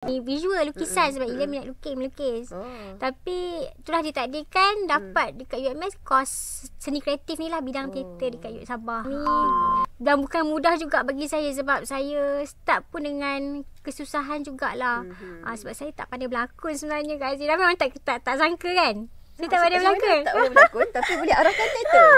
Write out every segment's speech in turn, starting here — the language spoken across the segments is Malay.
visual lukisan sebab Ilya minat melukis. Tapi itulah ditakdirkan dapat dekat UMS kos seni kreatif ni lah, bidang teater dekat UMS Sabah ni. Dan bukan mudah juga bagi saya sebab saya start pun dengan kesusahan jugalah. Sebab saya tak pandai berlakon sebenarnya Kak Azira. Memang tak sangka kan. Saya tak pandai berlakon. Tak pandai berlakon tapi boleh arahkan teater.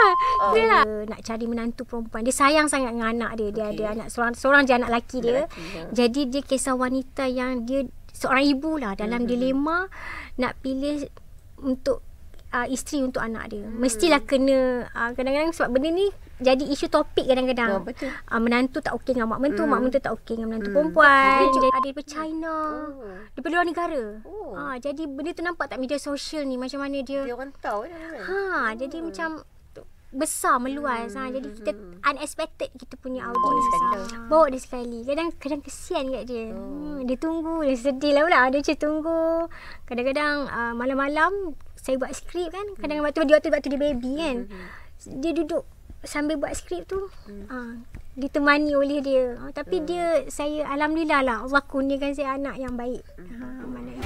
Dia nak cari menantu perempuan. Dia sayang sangat dengan anak dia. Dia ada anak seorang je anak lelaki dia. Jadi dia kisah wanita yang dia seorang ibu lah dalam dilema nak pilih untuk isteri untuk anak dia. Mestilah kena kadang-kadang sebab benda ni jadi isu topik kadang-kadang. Menantu tak okey dengan mak mentua, mak mentua tak okey dengan menantu perempuan. Ada daripada China, daripada luar negara. Jadi benda tu nampak tak media sosial ni macam mana dia orang tahu jadi macam besar meluas. Jadi kita unexpected kita punya audience. Bawa dia sekali. Kadang kesian kat dia. Dia tunggu, dia sedih lah pula. Dia macam tunggu. Kadang-kadang malam-malam saya buat skrip kan. Kadang-kadang waktu dia baby kan. Dia duduk sambil buat skrip tu ditemani oleh dia. Tapi saya alhamdulillah lah Allah kurniakan saya anak yang baik. Mana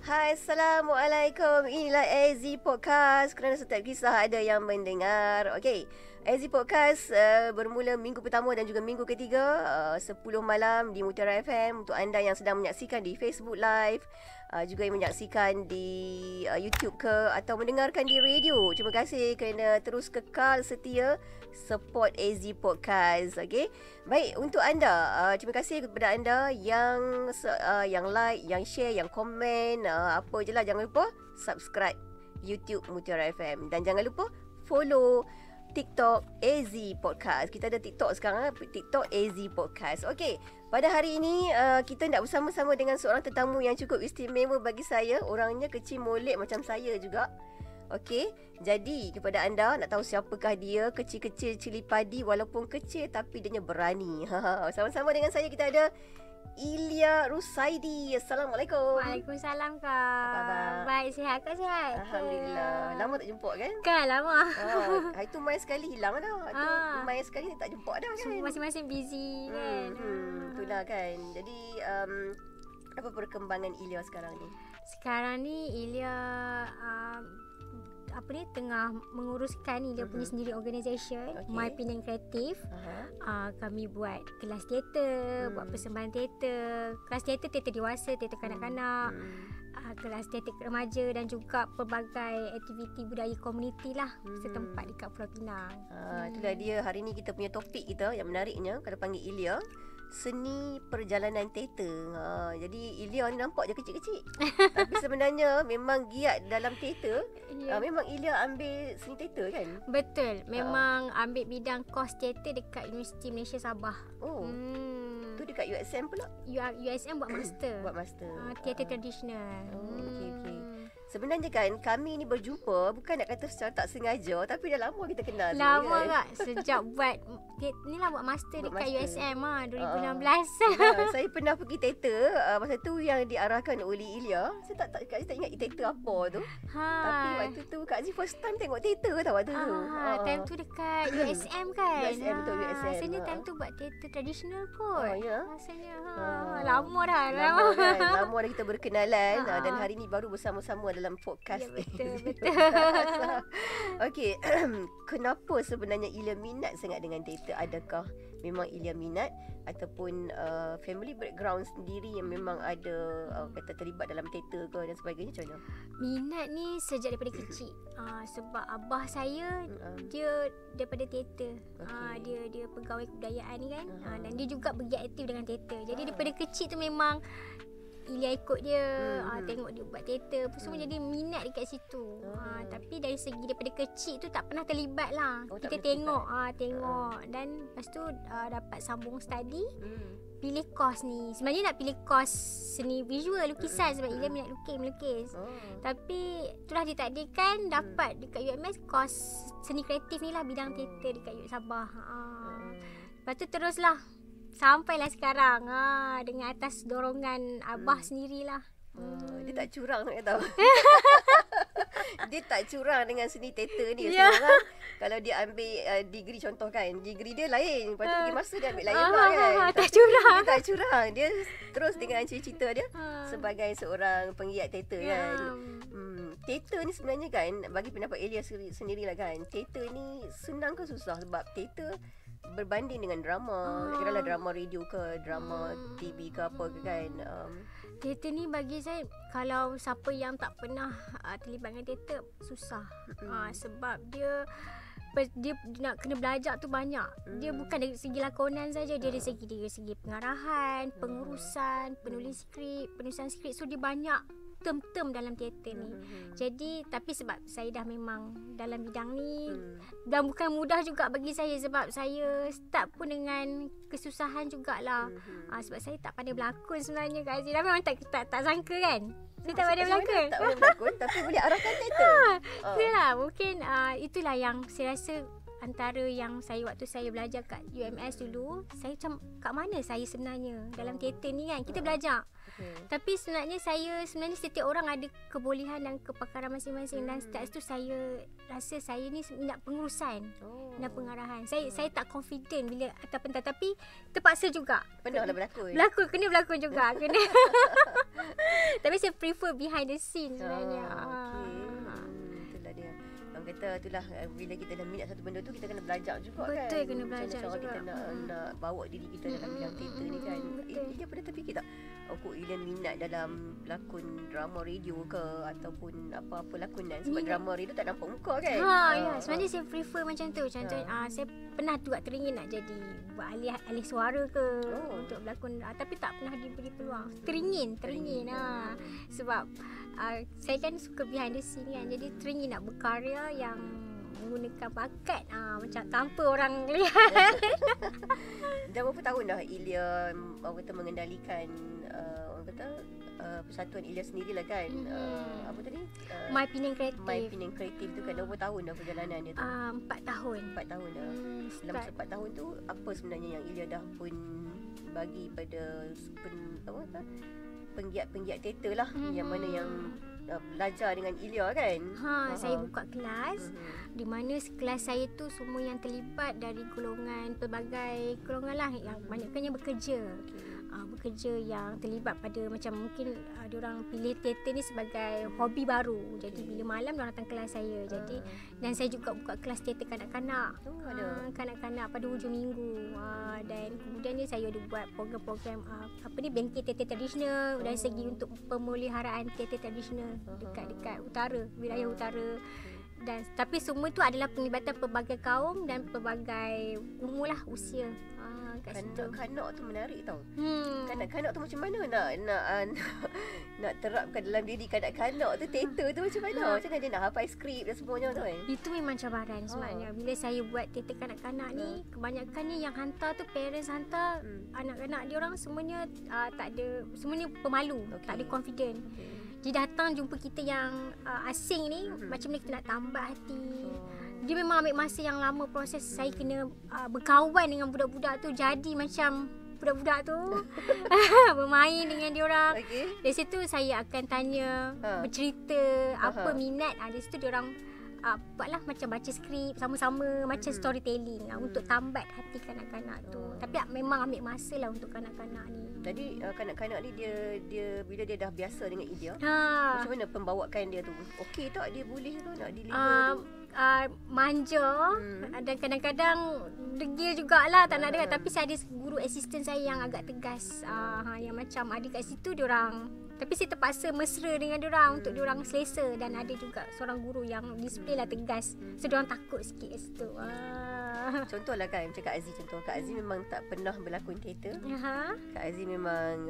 Hai, Assalamualaikum. Inilah AZ Podcast. Kerana setiap kisah ada yang mendengar. Okey, AZ Podcast bermula minggu pertama dan juga minggu ketiga 10 malam di Mutiara FM. Untuk anda yang sedang menyaksikan di Facebook Live, juga yang menyaksikan di YouTube ke atau mendengarkan di radio, terima kasih kerana terus kekal setia support AZ Podcast. Okey, baik, untuk anda terima kasih kepada anda yang like, yang share, yang komen, apa je lah. Jangan lupa subscribe YouTube Mutiara FM dan jangan lupa follow TikTok AZ Podcast. Kita ada TikTok sekarang, TikTok AZ Podcast. Okey, pada hari ini kita nak bersama-sama dengan seorang tetamu yang cukup istimewa bagi saya. Orangnya kecil molek macam saya juga. Okey, jadi kepada anda nak tahu siapakah dia, kecil-kecil cili padi walaupun kecil tapi dia berani. Sama-sama dengan saya kita ada Ilya Rusaidi. Assalamualaikum. Waalaikumsalam Kak. Apa khabar? Baik, sihat Kak, sihat. Alhamdulillah. Lama tak jumpa kan? Kan lama. Hari tu main sekali hilang dah. Main sekali tak jumpa dah kan? Masing-masing busy kan. Itulah kan. Jadi apa perkembangan Ilya sekarang ni? Sekarang ni Ilya tengah menguruskan Ilya punya sendiri organisation, My Penang Kreatif. Kami buat kelas teater, buat persembahan teater, kelas teater dewasa, teater kanak-kanak, kelas teater remaja dan juga pelbagai aktiviti budaya komuniti lah setempat dekat Pulau Pinang. Itulah dia hari ni kita punya topik kita yang menariknya. Kita panggil Ilya seni perjalanan teater. Jadi Ilya ni nampak je kecil-kecil tapi sebenarnya memang giat dalam teater. Memang Ilya ambil seni teater kan? Betul. Memang ambil bidang kos teater dekat Universiti Malaysia Sabah. Tu dekat USM pula? USM buat master. Buat master. Teater tradisional. Okey. Sebenarnya kan kami ni berjumpa bukan nak kata secara tak sengaja, tapi dah lama kita kenal. Lama kan? Sejak buat master dekat USM 2016. Saya pernah pergi teater masa tu yang diarahkan oleh Ilya. Saya tak ingat teater apa tu. Tapi waktu tu Kak Zee first time tengok teater tau waktu tu. Time tu dekat USM kan? USM betul, USM. Rasanya time tu buat teater tradisional kot. Ya. Rasanya lama dah. Lama dah kita berkenalan dan hari ni baru bersama-sama dalam podcast. Ya, betul. Okey, kenapa sebenarnya Ilya minat sangat dengan teater? Adakah memang Ilya minat ataupun family background sendiri yang memang ada kata terlibat dalam teater ke dan sebagainya? Macam mana? Minat ni sejak daripada kecil. Sebab abah saya dia daripada teater. Dia pegawai kebudayaan ni kan. Dan dia juga bergiat aktif dengan teater. Jadi daripada kecil tu memang Ilya ikut dia, tengok dia buat teater, semua jadi minat dekat situ. Tapi dari segi daripada kecil tu tak pernah terlibat lah. Kita tengok dan lepas tu dapat sambung study. Pilih course ni. Sebenarnya nak pilih course seni visual, lukisan sebab Ilya minat melukis. Tapi itulah ditakdirkan dapat dekat UMS course seni kreatif ni lah, bidang teater dekat UMS Sabah. Lepas tu teruslah sampailah sekarang dengan atas dorongan abah sendirilah. Dia tak curang nak tahu. Dia tak curang dengan seni teater ni. Sekarang kalau dia ambil degree contoh kan, degree dia lain, lepas tu pergi masa dia ambil lain pula kan. Tak curang. Dia tak curang. Dia terus dengan cita-cita dia sebagai seorang penggiat teater kan. Teater ni sebenarnya kan, bagi pendapat Ilya sendirilah kan, teater ni senang ke susah? Sebab teater berbanding dengan drama, kiralah drama radio ke, drama TV ke apa ke kan. Teater ni bagi saya, kalau siapa yang tak pernah terlibat dengan teater, susah. Sebab dia nak kena belajar tu banyak. Dia bukan dari segi lakonan saja, dia dari segi pengarahan, pengurusan, penulisan skrip. So dia banyak term-term dalam teater ni. Jadi tapi sebab saya dah memang dalam bidang ni, dan bukan mudah juga bagi saya sebab saya start pun dengan kesusahan jugalah. Sebab saya tak pandai berlakon sebenarnya Kak Aziz. Memang tak sangka kan. Saya tak pandai berlakon. Tak pandai berlakon tapi boleh arahkan teater. Itulah mungkin itulah yang saya rasa antara yang saya waktu saya belajar kat UMS dulu, saya macam kat mana saya sebenarnya dalam teater ni kan. Kita belajar. Tapi sebenarnya setiap orang ada kebolehan dan kepakaran masing-masing. Dan start tu saya rasa saya ni minat pengurusan dan pengarahan. Saya tak confident bila atas pentas, tapi terpaksa juga. Pernah lah berlakon. Kena berlakon juga. Kena. Tapi saya prefer behind the scene sebenarnya. Itulah dia. Orang kata itulah, bila kita dah minat satu benda tu, kita kena belajar juga. Betul, kan. Betul, kena belajar cara juga. Kita nak bawa diri kita dalam bidang teater ni kan. Dia pernah terfikir tak, Ilya minat dalam lakon drama radio ke ataupun apa-apa lakonan? Sebab drama radio tak nampak muka kan. Sebenarnya saya prefer macam tu. Contoh saya pernah juga teringin nak jadi buat alih suara ke untuk berlakon, tapi tak pernah diberi peluang. Teringin. Sebab saya kan suka behind the scene kan. Jadi teringin nak berkarya yang menggunakan bakat macam tanpa orang lihat. Dah berapa tahun dah Ilya mengendalikan persatuan Ilya sendirilah kan. Apa tadi? My Penang Kreatif. My Penang Kreatif tu kan dah berapa tahun dah perjalanan dia tu? 4 tahun. 4 tahun dah. Dalam 4 tahun tu apa sebenarnya yang Ilya dah pun bagi pada penggiat teater lah, yang mana yang belajar dengan Ilya kan. Saya buka kelas di mana kelas saya tu semua yang terlibat dari pelbagai golongan lah, yang banyakkannya bekerja. Bekerja yang terlibat pada macam mungkin diorang pilih teater ni sebagai hobi baru. Jadi bila malam diorang datang kelas saya. Jadi dan saya juga buka kelas teater kanak-kanak. Kanak-kanak pada hujung minggu. Dan kemudian ni saya ada buat program-program bengkel teater tradisional dari segi untuk pemeliharaan teater tradisional dekat utara, wilayah utara. Dan tapi semua tu adalah penglibatan pelbagai kaum dan pelbagai umur lah, usia. Kanak-kanak tu menarik tau. Kanak-kanak tu macam mana nak terapkan dalam diri kanak-kanak tu teater tu macam mana? Macam mana dia nak hafal skrip dan semuanya tu kan? Itu memang cabaran sebenarnya. Bila saya buat teater kanak-kanak ni, kebanyakannya yang hantar tu parents hantar anak-anak dia orang semuanya semuanya pemalu, tak ada confident. Dia datang jumpa kita yang asing ni, macam mana kita nak tambah hati. Dia memang ambil masa yang lama proses. Saya kena berkawan dengan budak-budak tu, jadi macam budak-budak tu bermain dengan diorang. Dari situ saya akan tanya, bercerita apa minat. Dari situ diorang buatlah macam baca skrip sama-sama, macam storytelling untuk tambat hati kanak-kanak tu. Tapi memang ambil masa lah untuk kanak-kanak ni. Jadi kanak-kanak ni dia bila dia dah biasa dengan Ilya, macam mana pembawakan dia tu? Okey tak, dia boleh tu nak deliver tu? Manja dan kadang-kadang degil jugalah, tak nak dengar. Tapi saya ada guru assistant saya yang agak tegas, yang macam ada kat situ diorang. Tapi saya terpaksa mesra dengan diorang untuk diorang selesa. Dan ada juga seorang guru yang display lah tegas, so diorang takut sikit kat situ. Contohlah kan macam Kak Aziz contoh. Kak Aziz memang tak pernah berlakon teater. Kak Aziz memang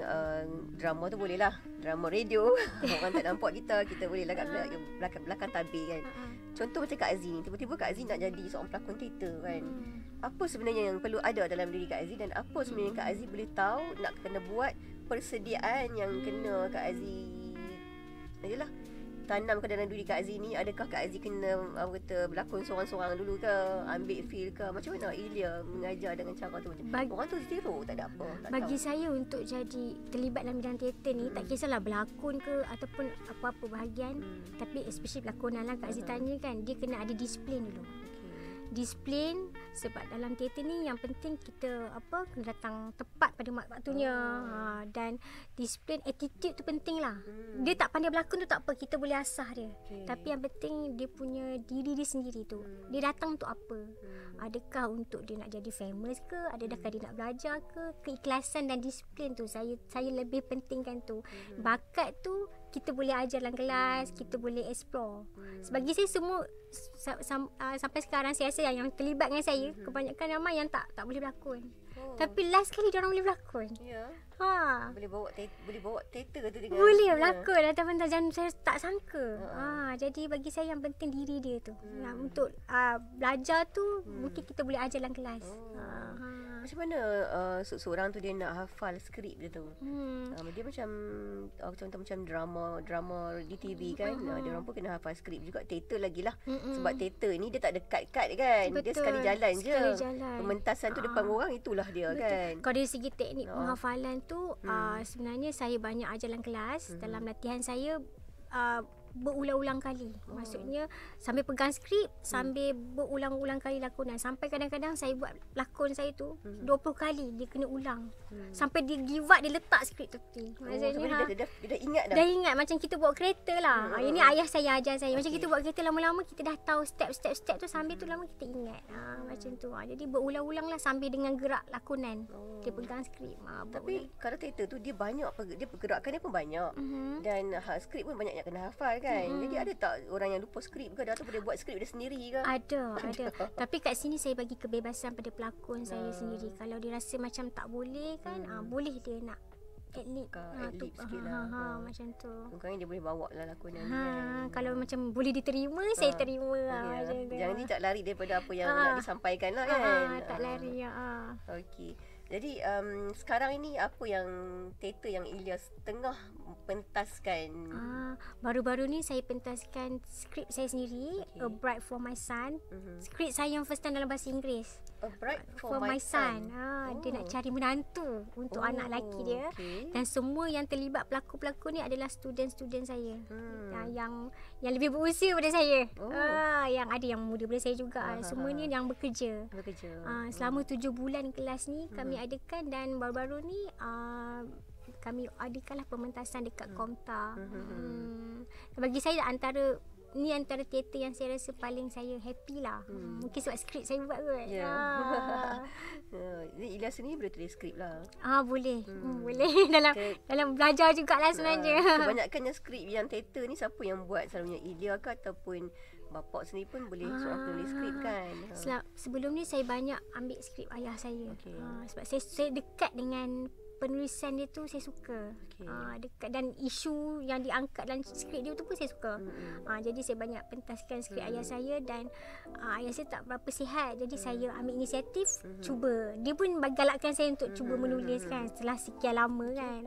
drama tu boleh lah. Drama radio. Orang tak nampak kita boleh lah kat belakang tabir kan. Contoh macam Kak Aziz ni, tiba-tiba Kak Aziz nak jadi seorang pelakon teater kan. Apa sebenarnya yang perlu ada dalam diri Kak Aziz, dan apa sebenarnya Kak Aziz boleh tahu nak kena buat persediaan yang kena Kak Aziz ayolah tanam ke dalam diri Kak Aziz ni. Adakah Kak Aziz kena berlakon seorang-seorang dulu ke, ambil feel ke, macam mana Ilya mengajar dengan cara tu? Orang tu zero, tak ada apa, tak bagi tahu. saya untuk jadi terlibat dalam bidang teater ni, tak kisahlah berlakon ke ataupun apa-apa bahagian, tapi especially berlakonan lah. Kak Aziz tanya kan, dia kena ada disiplin dulu. Disiplin, sebab dalam teater ni yang penting kita kena datang tepat pada waktunya. Dan disiplin, attitude tu penting lah. Dia tak pandai berlakon tu tak apa, kita boleh asah dia. Tapi yang penting dia punya diri dia sendiri tu. Dia datang untuk apa? Adakah untuk dia nak jadi famous ke? Adakah dia nak belajar ke? Keikhlasan dan disiplin tu saya lebih pentingkan tu. Bakat tu kita boleh ajar dalam kelas, kita boleh explore. Sebagi saya semua sampai sekarang saya rasa yang terlibat dengan saya kebanyakan ramai yang tak boleh berlakon. Tapi last kali dia orang boleh berlakon. Ya. Boleh bawa teater tu dengan boleh berlakon ataupun saya tak sangka. Jadi bagi saya yang penting diri dia tu. Untuk belajar tu mungkin kita boleh ajar dalam kelas. Macam mana seorang tu dia nak hafal skrip dia tu? Dia macam contoh macam drama di TV kan. Dia orang pun kena hafal skrip juga. Teater lagi lah. Sebab teater ni dia tak ada cut kan. Betul. Dia sekali jalan je. Pementasan tu depan orang, itulah dia. Betul. Kan. Kalau dari segi teknik penghafalan tu sebenarnya saya banyak ajar dalam kelas. Dalam latihan saya berulang-ulang kali. Maksudnya sambil pegang skrip, sambil berulang-ulang kali lakonan. Sampai kadang-kadang saya buat lakon saya tu 20 kali dia kena ulang. Sampai dia give up, dia letak skrip tepi. Maksudnya dia dah ingat dah. Dah ingat macam kita buat kereta lah. Ini ayah saya ajar saya. Macam kita buat kereta lama-lama kita dah tahu step tu, sambil tu lama kita ingat. Macam tu. Jadi berulang-ulang lah sambil dengan gerak lakonan. Dia pegang skrip. Tapi kalau teater tu dia banyak, dia pergerakan dia pun banyak. Dan skrip pun banyak yang kena hafal kan. Jadi ada tak orang yang lupa skrip ke, atau boleh buat skrip dia sendiri ke? Ada. Tapi kat sini saya bagi kebebasan pada pelakon saya sendiri. Kalau dia rasa macam tak boleh kan, boleh dia nak adlib sikit lah. Macam tu. Mungkin dia boleh bawa lah lakonan ni. Kalau macam boleh diterima, saya terima macam tu. Jangan dia tak lari daripada apa yang nak disampaikan lah kan. Tak lari. Okey. Jadi sekarang ini apa yang teater yang Ilyas tengah pentaskan? Baru-baru ni saya pentaskan skrip saya sendiri, A Bride for My Son. Skrip saya yang first time dalam bahasa Inggeris. A Bride for My Son. Dia nak cari menantu untuk anak lelaki dia. Dan semua yang terlibat pelakon-pelakon ni adalah student-student saya. Yang lebih berusia daripada saya. Yang ada yang muda daripada saya juga. Semua ni yang bekerja. Selama 7 bulan kelas ni kami adakan, dan baru-baru ni kami adakanlah pementasan dekat Komta. Bagi saya antara teater yang saya rasa paling saya happy lah. Mungkin sebab skrip saya buat kot. Ilyas ni boleh tulis skrip lah. Boleh. Boleh dalam belajar jugalah sebenarnya. Kebanyakannya skrip yang teater ni siapa yang buat? Selalunya Ilya ke ataupun bapak sendiri pun boleh seorang tulis skrip kan? Sebelum ni saya banyak ambil skrip ayah saya. Sebab saya dekat dengan penulisan dia tu, saya suka. Dekat, dan isu yang diangkat dalam skrip dia tu pun saya suka. Jadi saya banyak pentaskan skrip ayah saya, dan ayah saya tak berapa sihat. Jadi saya ambil inisiatif cuba. Dia pun galakkan saya untuk cuba menulis kan setelah sekian lama kan.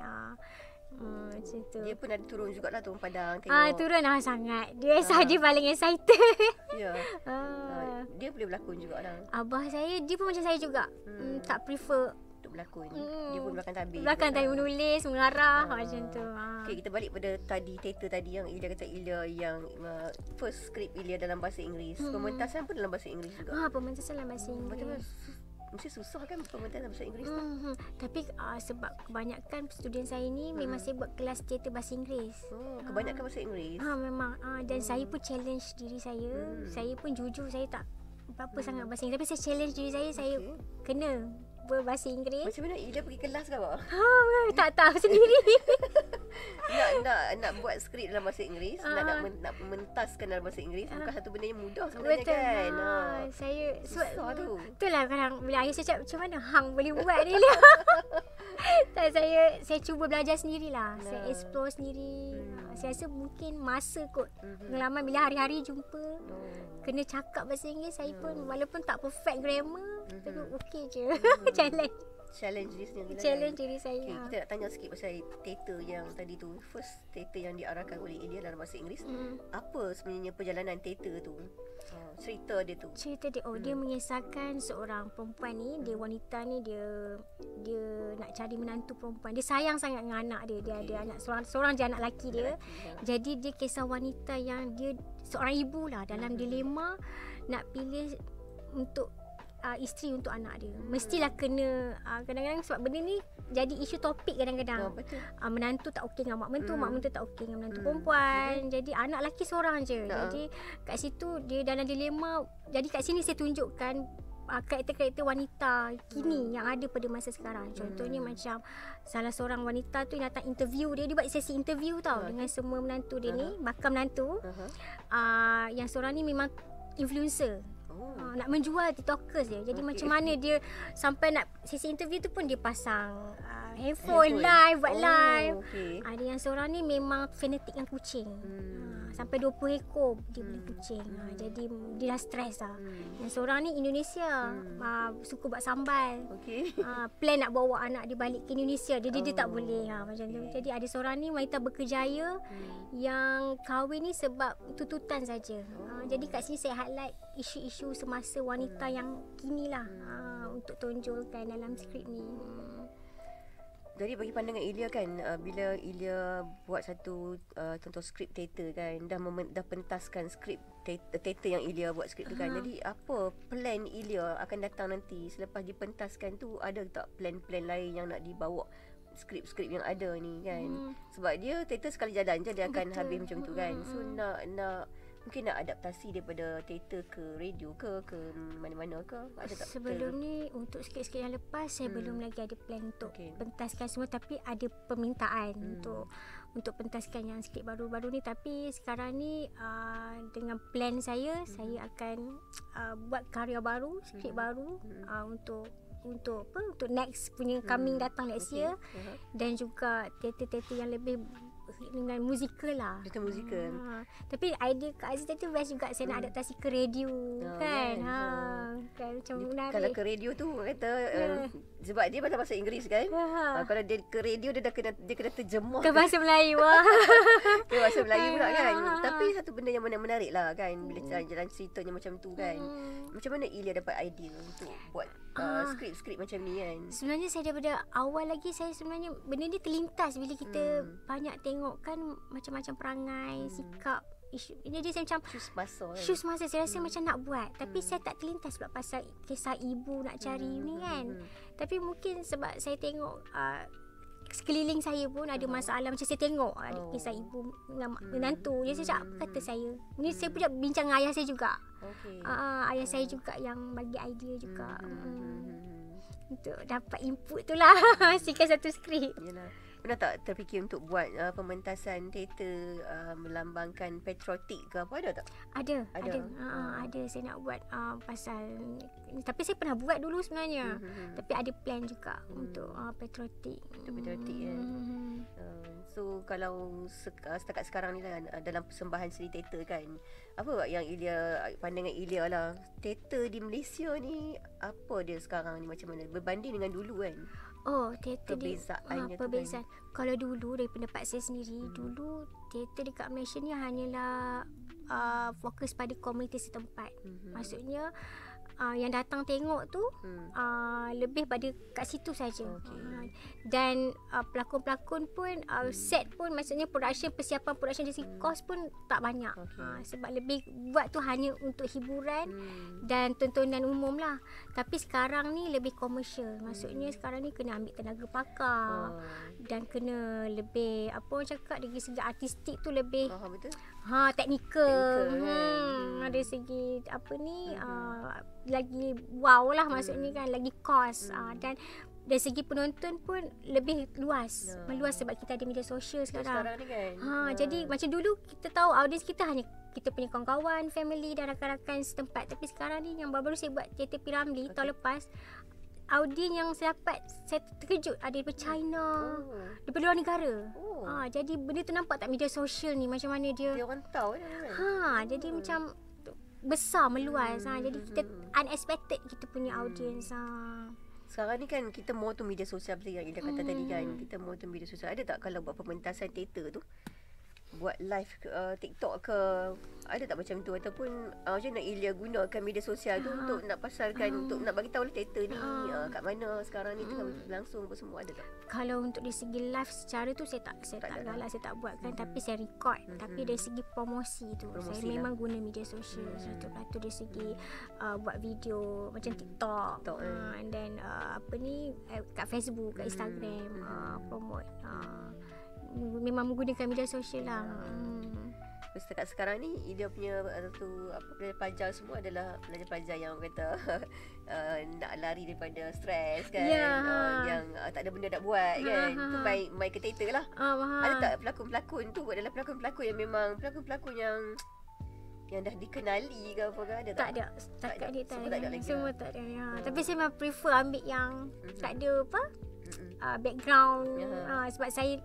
Macam tu. Dia pun ada turun jugalah turun padang tengok. Turun sangat. Dia dia paling excited. Ya. Dia boleh berlakon jugalah. Abah saya dia pun macam saya juga. Tak prefer berlakon. Dia pun belakang tabir. Belakang tabir menulis, mengarah macam tu. Okey, kita balik pada teater tadi yang Ilya kata yang first script Ilya dalam bahasa Inggeris. Pementasan pun dalam bahasa Inggeris juga. Pementasan dalam bahasa Inggeris. Mesti susah kan pementasan dalam bahasa Inggeris tu. Tapi sebab kebanyakan student saya ni memang saya buat kelas teater bahasa Inggeris. Kebanyakan bahasa Inggeris. Memang. Dan saya pun challenge diri saya. Saya pun jujur saya tak berapa sangat bahasa Inggeris, tapi saya challenge diri saya kena cuba bahasa Inggeris. Macam mana Ila pergi kelas ke apa? Tak tahu sendiri. nak buat skrip dalam bahasa Inggeris, nak mentaskan dalam bahasa Inggeris bukan satu benda yang mudah sebenarnya. Betul. Kan. Saya susah tu. Itulah kadang bila ayah saya cakap macam mana hang boleh buat ni. Tak, saya cuba belajar sendirilah. Saya explore sendiri. Saya rasa mungkin masa kot pengalaman bila hari-hari jumpa kena cakap bahasa Inggeris, saya pun walaupun tak perfect grammar tapi okey je. Challenge diri sendiri. Challenge diri saya. Okay, kita nak tanya sikit pasal teater yang tadi tu. First teater yang diarahkan oleh Ilya dalam bahasa Inggeris. Apa sebenarnya perjalanan teater tu? Cerita dia tu. Dia mengisahkan seorang perempuan ni, dia wanita ni, dia nak cari menantu perempuan. Dia sayang sangat dengan anak dia. Dia ada anak seorang je anak lelaki dia. Jadi dia kisah wanita yang dia seorang ibu lah dalam dilema nak pilih untuk isteri untuk anak dia. Mestilah kena kadang-kadang sebab benda ni jadi isu topik kadang-kadang. Menantu tak okey dengan mak mentua, mak mentua tak okey dengan menantu perempuan. Jadi anak lelaki seorang je. Jadi kat situ dia dalam dilema. Jadi kat sini saya tunjukkan karakter-karakter wanita kini yang ada pada masa sekarang. Contohnya macam salah seorang wanita tu yang datang interview dia buat sesi interview tau dengan semua menantu dia ni, bakal menantu. Yang seorang ni memang influencer. Nak menjual TikTokers dia. Jadi macam mana dia sampai nak sesi interview tu pun dia pasang handphone live, buat live. Ada yang seorang ni memang fanatik yang kucing. Sampai 20 ekor dia beli kucing. Jadi dia dah stres lah. Yang seorang ni Indonesia, suka buat sambal. Plan nak bawa anak dia balik ke Indonesia. Jadi dia tak boleh macam tu. Jadi ada seorang ni wanita berkejaya yang kahwin ni sebab tuntutan saja. Jadi kat sini saya highlight isu-isu semasa wanita yang kini lah untuk tonjolkan dalam skrip ni. Jadi bagi pandangan Ilya kan, bila Ilya buat satu contoh skrip teater kan, dah pentaskan skrip teater yang Ilya buat skrip tu kan. Jadi apa plan Ilya akan datang nanti selepas dipentaskan tu? Ada tak plan-plan lain yang nak dibawa skrip-skrip yang ada ni kan? Sebab dia teater sekali jalan je dia akan habis macam tu kan. So nak mungkin nak adaptasi daripada teater ke radio ke mana-mana ke? Ada tak? Sebelum ni untuk sikit-sikit yang lepas saya belum lagi ada plan untuk pentaskan semua, tapi ada permintaan untuk pentaskan yang sikit baru-baru ni. Tapi sekarang ni dengan plan saya akan buat karya baru, skrip baru untuk next punya coming datang next year. Dan juga teater-teater yang lebih dengan musikal lah. Teater musikal. Tapi idea Kak Aziz tadi best juga. Saya nak adaptasi ke radio kan. Kan macam menarik. Kalau ke radio tu kata sebab dia bahasa Inggeris kan. Kalau dia ke radio dia kena terjemah ke bahasa Melayu. Ke bahasa Melayu pula kan. Tapi satu benda yang menarik lah kan bila jalan ceritanya macam tu kan. Macam mana Ilya dapat idea untuk buat skrip-skrip macam ni kan? Sebenarnya saya daripada awal lagi saya sebenarnya benda ni terlintas bila kita banyak tengok kan macam-macam perangai, sikap, isu. Jadi saya macam shoes masa saya rasa macam nak buat, tapi saya tak terlintas sebab pasal kisah ibu nak cari ni kan. Tapi mungkin sebab saya tengok sekeliling saya pun ada masalah macam saya tengok ada kisah ibu dengan menantu. Jadi saya cakap apa kata saya. Ni saya pun bincang dengan ayah saya juga. Ayah saya juga yang bagi idea juga. Untuk dapat input tu lah hasilkan satu skrip. Pernah tak terfikir untuk buat pementasan teater melambangkan patriotik ke apa? Ada tak? Ada saya nak buat pasal tapi saya pernah buat dulu sebenarnya. Tapi ada plan juga untuk patriotik. Untuk patriotik so kalau setakat sekarang ni kan dalam persembahan seni teater kan, apa yang pandangan Ilya lah, teater di Malaysia ni apa dia sekarang ni, macam mana berbanding dengan dulu kan? Teater perbezaan. Kalau dulu dari pendapat saya sendiri, dulu teater dekat Malaysia ni hanyalah fokus pada komuniti setempat. Maksudnya yang datang tengok tu lebih pada kat situ saja. Dan pelakon-pelakon pun set pun, maksudnya persiapan production dari segi kos pun tak banyak. Sebab lebih buat tu hanya untuk hiburan dan tontonan umum lah. Tapi sekarang ni lebih komersial. Maksudnya sekarang ni kena ambil tenaga pakar dan kena lebih dari segi artistik tu lebih teknikal. Dari segi lagi wow lah maksudnya kan, lagi kos. Dan dari segi penonton pun lebih luas. Meluas sebab kita ada media sosial sekarang ni kan. Jadi macam dulu kita tahu audiens kita hanya kita punya kawan-kawan, family dan rakan-rakan setempat. Tapi sekarang ni yang baru-baru saya buat teater P. Ramlee tahun lepas, audiens yang saya dapat, saya terkejut, ada daripada China, daripada luar negara. Jadi benda tu nampak tak media sosial ni macam mana dia orang tahu kan. Jadi macam besar, meluas. Jadi kita unexpected kita punya audiens. Sekarang ni kan kita more tu media sosial seperti yang Ida kata tadi kan. Kita more tu media sosial. Ada tak kalau buat pementasan teater tu, buat live TikTok ke, ada tak macam tu? Ataupun macam nak Ilya gunakan media sosial tu untuk nak pasarkan, untuk nak bagi tahu lah teater ni kat mana sekarang ni tengah berlangsung apa semua, ada tak? Kalau untuk dari segi live secara tu saya tak galak, saya tak buat kan. Tapi saya record. Tapi dari segi promosi tu saya memang guna media sosial. Lepas tu dari segi buat video macam TikTok, and then kat Facebook, kat Instagram, promote. Memang menggunakan media sosial lah. Setakat sekarang ni Ida punya pelajar pelajar semua adalah pelajar pelajar yang kata nak lari daripada stres kan, yang tak ada benda nak buat kan, tu main ke teater lah. Ada tak pelakon-pelakon tu adalah pelakon-pelakon yang memang pelakon-pelakon yang dah dikenali ke apa ke, ada tak? Tak ada. Setakat ni tak ada. Semua tak ada. Tapi saya memang prefer ambil yang tak ada background. Sebab saya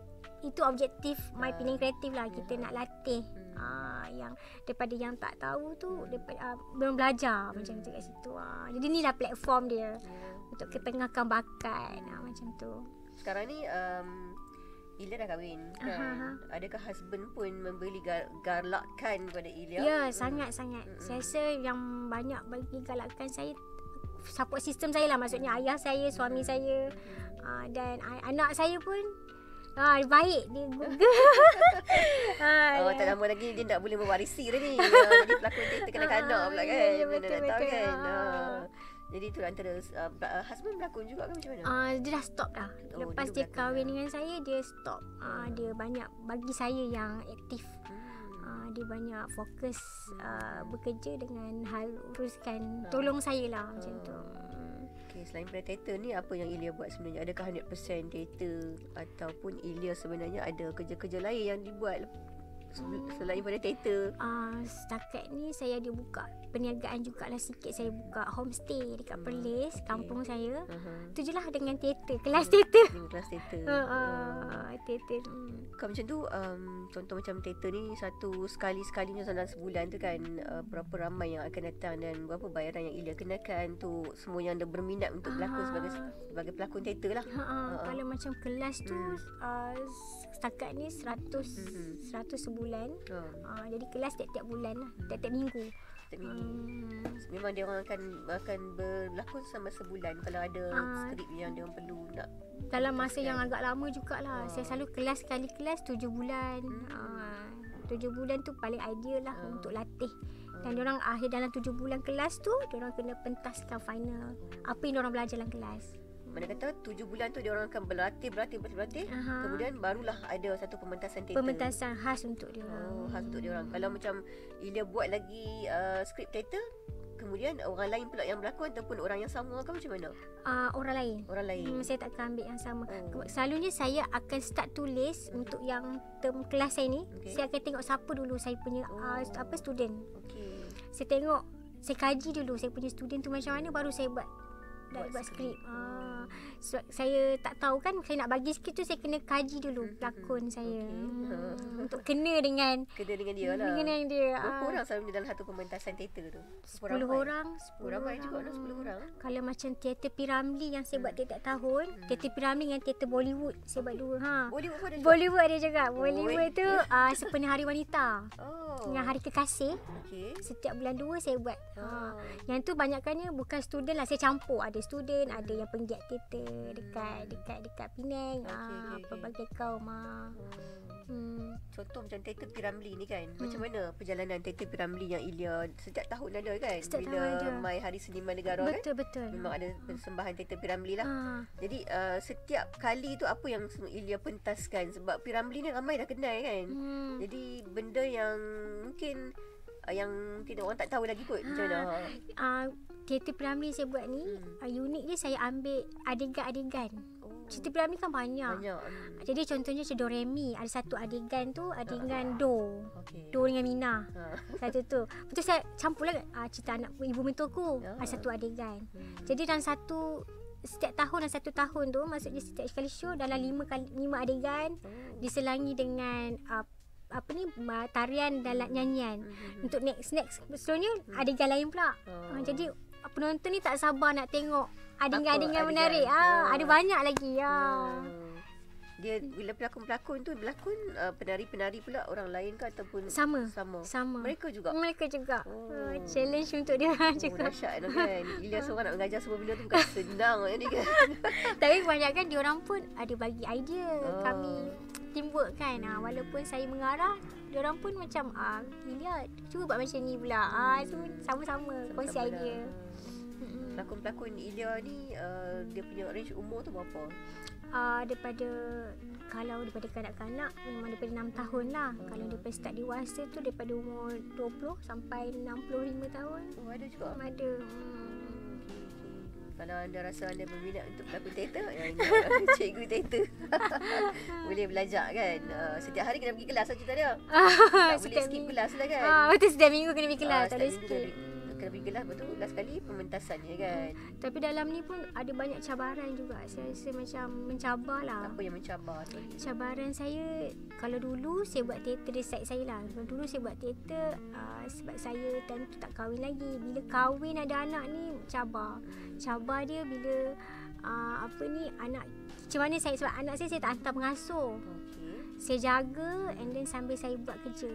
itu objektif my feeling kreatif lah. Kita nak latih yang daripada yang tak tahu tu, daripada belum belajar macam tu kat situ. Jadi ni lah platform dia untuk ketengahkan bakat macam tu. Sekarang ni Ilya dah kahwin kan? Adakah husband pun memberi galakkan kepada Ilya? Ya, sangat-sangat. Saya rasa yang banyak bagi galakkan saya, support system saya lah, maksudnya ayah saya, suami saya, dan anak saya pun baik dia Google. Tak lama lagi dia tak boleh mewarisi dah ni. Jadi pelakon teater kanak-kanak pula kan. Mana nak tahu kan. Jadi tu antara husband berlakon juga kan, macam mana? Dia dah stop dah. Lepas dia kahwin dengan saya, dia stop. Dia banyak bagi saya yang aktif. Dia banyak fokus bekerja dengan hal uruskan, tolong saya lah macam tu. Selain pada teater ni, apa yang Ilya buat sebenarnya? Adakah 100% teater ataupun Ilya sebenarnya ada kerja-kerja lain yang dibuat selain pada teater? Setakat ni saya ada buka perniagaan jugalah sikit. Saya buka homestay dekat Perlis, kampung saya. Tu je lah, dengan teater, kelas teater. Kelas teater. Teater. Kalau macam tu, contoh macam teater ni sekali-sekalinya dalam sebulan tu kan, berapa ramai yang akan datang dan berapa bayaran yang Ilya kenakan untuk semua yang dah berminat untuk berlakon sebagai pelakon teater lah. Kalau macam kelas tu setakat ni 100 sebulan. Jadi kelas tiap-tiap bulan lah, tiap-tiap minggu. Memang dia orang akan berlakon sama sebulan kalau ada skrip yang dia orang perlu nak dalam masa yang agak lama jugalah. Saya selalu kelas, sekali kelas 7 bulan. 7 bulan tu paling ideal lah untuk latih. Dan diorang akhir dalam 7 bulan kelas tu, diorang kena pentaskan final apa yang diorang belajar dalam kelas. Mana kata 7 bulan tu dia orang akan berlatih. Kemudian barulah ada satu pementasan teater. Pementasan khas untuk dia. Khas untuk dia orang. Kalau macam Ilya buat lagi skrip teater, kemudian orang lain pula yang berlakon ataupun orang yang sama ke macam mana? Orang lain. Saya tak akan ambil yang sama. Selalunya saya akan start tulis untuk yang term kelas saya ni. Saya akan tengok siapa dulu saya punya student. Saya tengok, saya kaji dulu saya punya student tu macam mana, baru saya buat skrip. Saya tak tahu kan, saya nak bagi skrip tu saya kena kaji dulu pelakon saya. Untuk kena dengan dia lah. Dengan dia. Berapa orang selalunya dalam satu pementasan teater tu? 10 orang. 10 ramai juga lah, 10 orang. Kalau macam teater P. Ramlee yang saya buat tiap-tiap tahun, teater P. Ramlee dengan teater Bollywood saya buat dua. Bollywood ada juga. Bollywood tu Sepenuh Hari Wanita. Dengan Hari Kekasih. Setiap bulan 2 saya buat. Yang tu banyakkannya bukan student lah, saya campur. Ada student, ada yang penggiat teater dekat Penang. Pelbagai kaum. Contoh macam teater P. Ramlee ni kan, macam mana perjalanan teater P. Ramlee yang Ilya setiap tahun ada kan? Setiap bila tahun ada. mai Hari Seniman Negara Betul. memang ada persembahan teater P. Ramlee lah. Jadi setiap kali tu apa yang Ilya pentaskan? Sebab P. Ramlee ni ramai dah kenal kan. Jadi benda yang mungkin orang tak tahu lagi kot macam mana. teater Piramli saya buat ni, unik dia saya ambil adegan-adegan. Cerita Piramli kan banyak. Jadi contohnya macam Doremi, ada satu adegan tu adegan Do. Do dengan Mina. Satu tu. Lepas tu saya campur lah cerita anak ibu mentuaku. Ada satu adegan. Jadi dalam setiap tahun dan 1 tahun tu, maksudnya setiap sekali show dalam 5 adegan diselangi dengan tarian dan nyanyian. Untuk next seterusnya adegan lain pula. Jadi penonton ni tak sabar nak tengok adegan-adegan menarik. Ada banyak lagi. Dia bila pelakon-pelakon tu berlakon, penari-penari pula orang lain ke ataupun sama. Mereka juga. Challenge untuk dia juga. Dahsyat tu kan. Bila seorang nak mengajar semua benda tu bukan senang ni kan. Tapi kebanyakan diorang pun ada bagi idea. Kami teamwork kan. Walaupun saya mengarah, diorang pun macam Ilya cuba buat macam ni pula. Semua sama-sama kongsi idea. Pelakon-pelakon Ilya ni dia punya range umur tu berapa? Kalau daripada kanak-kanak memang daripada 6 tahun lah. Kalau daripada start dewasa tu daripada umur 20 sampai 65 tahun. Ada juga? Ada. Kalau anda rasa anda berminat untuk pelakon teater, cikgu teater boleh belajar kan. Setiap hari kena pergi kelas lah cerita dia. Tak boleh skip kelas lah kan. Betul, setiap minggu kena pergi kelas. Tak boleh skip. Kena pergi kelas, betul. Last kali pementasannya kan. Tapi dalam ni pun ada banyak cabaran juga. Saya rasa macam mencabar lah. Apa yang mencabar? Cabaran saya, kalau dulu saya buat teater dari side saya lah. Kalau dulu saya buat teater sebab saya time tu tak kahwin lagi. Bila kahwin ada anak ni cabar dia bila anak, macam mana saya, sebab anak saya tak hantar pengasuh. Saya jaga and then sambil saya buat kerja.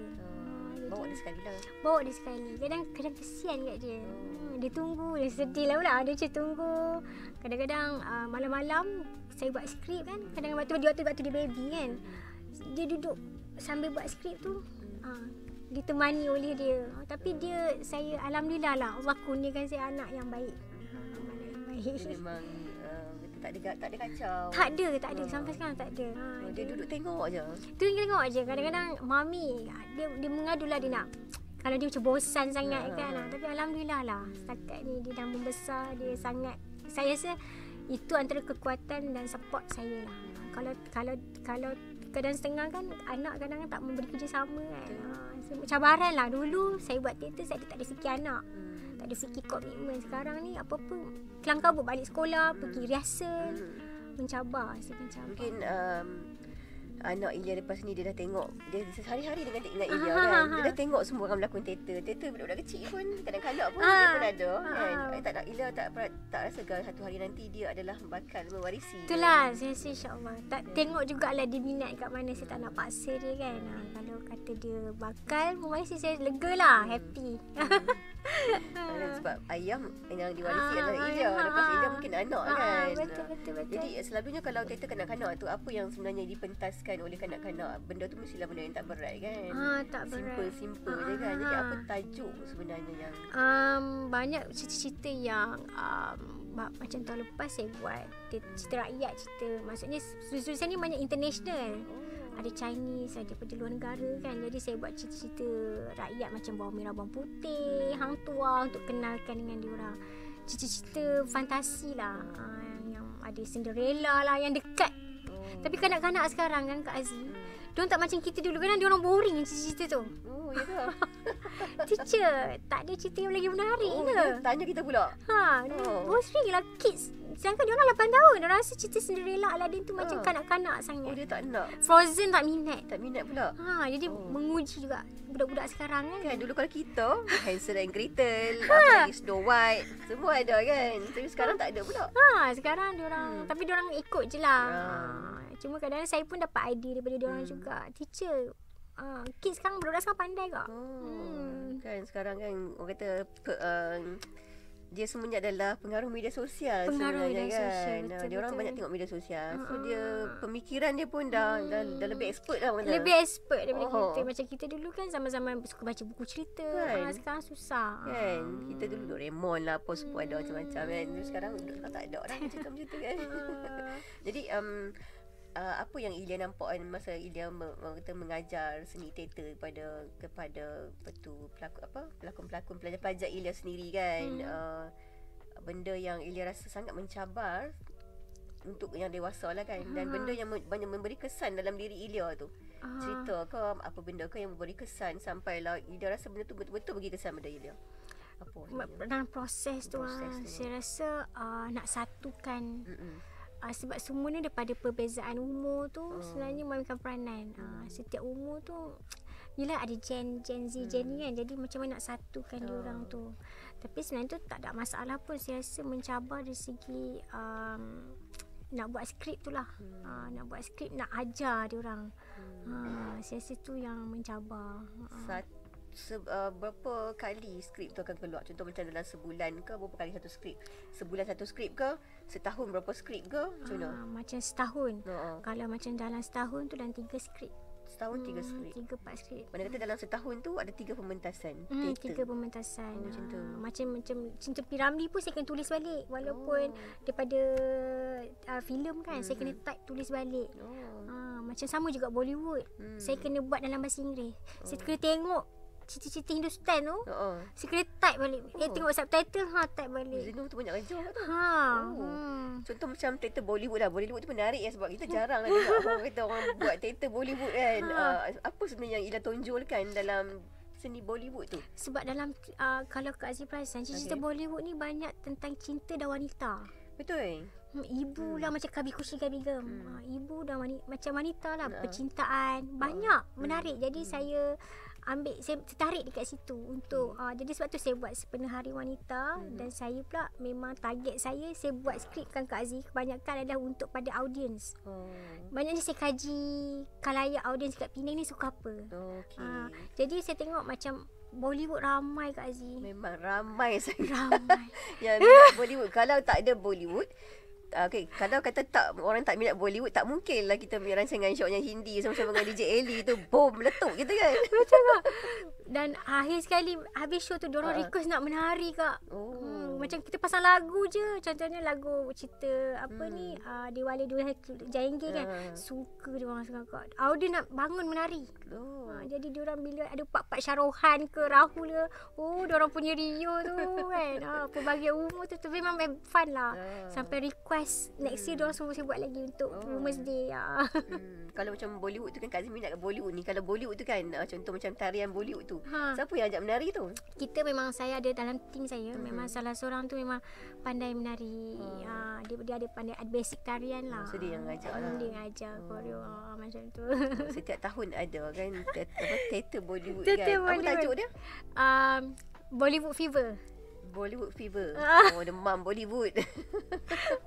Bawa dia sekali lah. Bawa dia sekali. Kadang-kadang kesian kat dia. Dia tunggu. Dia sedih lah pula. Dia macam tunggu. Kadang-kadang malam-malam saya buat skrip kan. Kadang-kadang waktu dia baby kan. Dia duduk sambil buat skrip tu. Ditemani oleh dia. Tapi saya Alhamdulillah lah. Allah kurniakan saya anak yang baik. Memang tak ada kacau. Tak ada. Sampai sekarang tak ada. Dia duduk tengok je. Tengok je. Kadang-kadang mami dia mengadulah dia nak. Kalau dia macam bosan sangat kan. Tapi Alhamdulillah lah. Setakat ni dia dah membesar. Dia sangat. Saya rasa itu antara kekuatan dan support saya lah. Kalau kadang setengah kan anak kadang-kadang tak memberi kerja sama kan. Cabaran lah. Dulu saya buat teater saya tak ada fikir anak. Tak ada fikir komitmen. Sekarang ni apa-apa kelang kabut balik sekolah, pergi rehearsal. Mencabar. Mungkin anak Ilya lepas ni dia dah tengok, dia sehari-hari dengan ingat Ilya kan. Dia dah tengok semua orang berlakon teater budak-budak kecil pun kanak-kanak pun dia pun ada kan. Ilya tak rasa ke satu hari nanti dia adalah bakal mewarisi. Itulah saya rasa insya-Allah. Tak tengok jugalah dia minat kat mana. Saya tak nak paksa dia kan. Kalau kata dia bakal mewarisi, saya legalah, happy. Sebab ayam yang diwarisi adalah Ilya. Lepas Ilya mungkin anak kan. Betul. Jadi selalunya kalau teater kanak-kanak tu, apa yang sebenarnya dipentaskan oleh kanak-kanak? Benda tu mestilah benda yang tak berat kan. Tak berat. Simple je kan. Jadi apa tajuk sebenarnya yang banyak cerita-cerita yang macam tahun lepas saya buat cerita rakyat, maksudnya sususan ni banyak international. Ada Chinese, ada daripada luar negara kan. Jadi saya buat cerita-cerita rakyat macam bawang merah, bawang putih, hang tuah untuk kenalkan dengan diorang. Cerita-cerita fantasi lah, yang ada Cinderella lah, yang dekat. Tapi kanak-kanak sekarang kan Kak Aziz, diorang tak macam kita dulu. Kadang diorang boring cerita-cerita tu. Ya ke? Teacher, tak ada cerita yang lagi menarik ke? Tanya kita pula. Boring lah kids. Sedangkan diorang 8 tahun. Diorang rasa cerita Cinderella, Aladdin tu macam kanak-kanak sangat. Dia tak nak. Frozen tak minat. Tak minat pula. Jadi menguji juga budak-budak sekarang kan. Dulu kalau kita Hansel and Gretel, apalagi Snow White, semua ada kan. Tapi sekarang tak ada pula. Sekarang diorang tapi diorang ikut je lah. Cuma kadang-kadang saya pun dapat idea daripada diorang juga. Teacher, kids sekarang, budak sekarang pandai kak. Kan sekarang kan orang kata dia semuanya adalah pengaruh media sosial. Pengaruh media kan. sosial. Dia orang banyak tengok media sosial. So dia pemikiran dia pun dah lebih expert lah. Lebih expert daripada kita. Macam kita dulu kan zaman-zaman suka baca buku cerita. Sekarang susah. Kan. Kita dulu Doraemon lah apa semua ada macam-macam kan. Sekarang tak ada dah cerita macam tu kan. Jadi apa yang Ilya nampak masa Ilya mengajar seni teater kepada pelakon-pelakon pelajar-pelajar Ilya sendiri kan. benda yang Ilya rasa sangat mencabar untuk yang dewasa lah kan, dan benda yang banyak memberi kesan dalam diri Ilya tu. Cerita ke apa benda ke yang memberi kesan sampailah Ilya rasa benda tu betul-betul bagi kesan pada Ilya? Apa dalam proses tu, saya rasa nak satukan. Sebab semua ni daripada perbezaan umur tu sebenarnya memainkan peranan. Setiap umur tu yelah ada Gen Z Gen ni kan, jadi macam mana nak satukan diorang tu. Tapi sebenarnya tu tak ada masalah pun. Saya rasa mencabar dari segi nak buat skrip tu lah. Nak buat skrip, nak ajar diorang. Saya rasa tu yang mencabar. Berapa kali skrip tu akan keluar? Contoh macam dalam sebulan ke, berapa kali satu skrip? Sebulan satu skrip ke? Setahun berapa skrip ke? Macam mana? Macam setahun. Kalau macam dalam setahun tu dalam 3 skrip. Setahun 3 skrip. 3-4 skrip. Mana kata dalam setahun tu ada 3 pementasan. 3 pementasan. Macam tu. Macam cinta Piramli pun saya kena tulis balik. Walaupun daripada filem kan, saya kena type tulis balik. Macam sama juga Bollywood. Saya kena buat dalam bahasa Inggeris. Saya kena tengok cerita-cerita Hindustan tu. Saya kena type balik. Tengok subtitle, type balik. Zino tu banyak kerja kat tu. Contoh macam teater Bollywood lah. Bollywood tu menarik sebab kita jarang lah tengok orang kata orang buat teater Bollywood kan. Apa sebenarnya yang Ila tonjolkan dalam seni Bollywood tu? Sebab dalam kalau Kak Aziz perasan, cerita Bollywood ni banyak tentang cinta dan wanita. Betul. Ibu lah macam Kabi Kushi Kabi Gem. Ibu dan macam wanita lah, percintaan. Banyak menarik. Jadi saya tertarik dekat situ untuk jadi sebab tu saya buat Sepenuh Hari Wanita. Dan saya pula memang target saya buat skrip kan Kak Aziz, kebanyakan adalah untuk pada audiens. Banyaknya saya kaji khalayak audiens kat Penang ni suka apa. Jadi saya tengok macam Bollywood ramai Kak Aziz. Memang ramai saya. Ramai. Yang minat Bollywood. Kalau tak ada Bollywood, kalau kata orang tak minat Bollywood, tak mungkin lah kita punya rancangan show-nya Hindi sama-sama dengan DJ Ellie tu boom meletup gitu kan. Betul tak? Dan akhir sekali habis show tu diorang request nak menari Kak. Macam kita pasang lagu je. Contohnya lagu cerita apa ni, Diwali Dua Jayenge kan. Suka diorang sangat Kak. Audien nak bangun menari. Jadi diorang bila ada Pak Syarohan ke Rahul ke, diorang punya Rio tu kan. Pelbagai umur tu memang fun lah. Sampai request next year diorang semua saya buat lagi untuk Women's Day. Kalau macam Bollywood tu kan, Kak Zee minat Bollywood ni. Kalau Bollywood tu kan, contoh macam tarian Bollywood tu, siapa yang ajak menari tu? Kita memang, saya ada dalam tim saya, memang salah seorang tu memang pandai menari. Dia ada pandai, ada basic tarian lah. So dia yang ajak lah. Dia yang ajar koreo macam tu. Setiap tahun ada kan teater Bollywood teater kan. Bollywood. Apa tajuk dia? Bollywood Fever. Bollywood Fever. Demam Bollywood.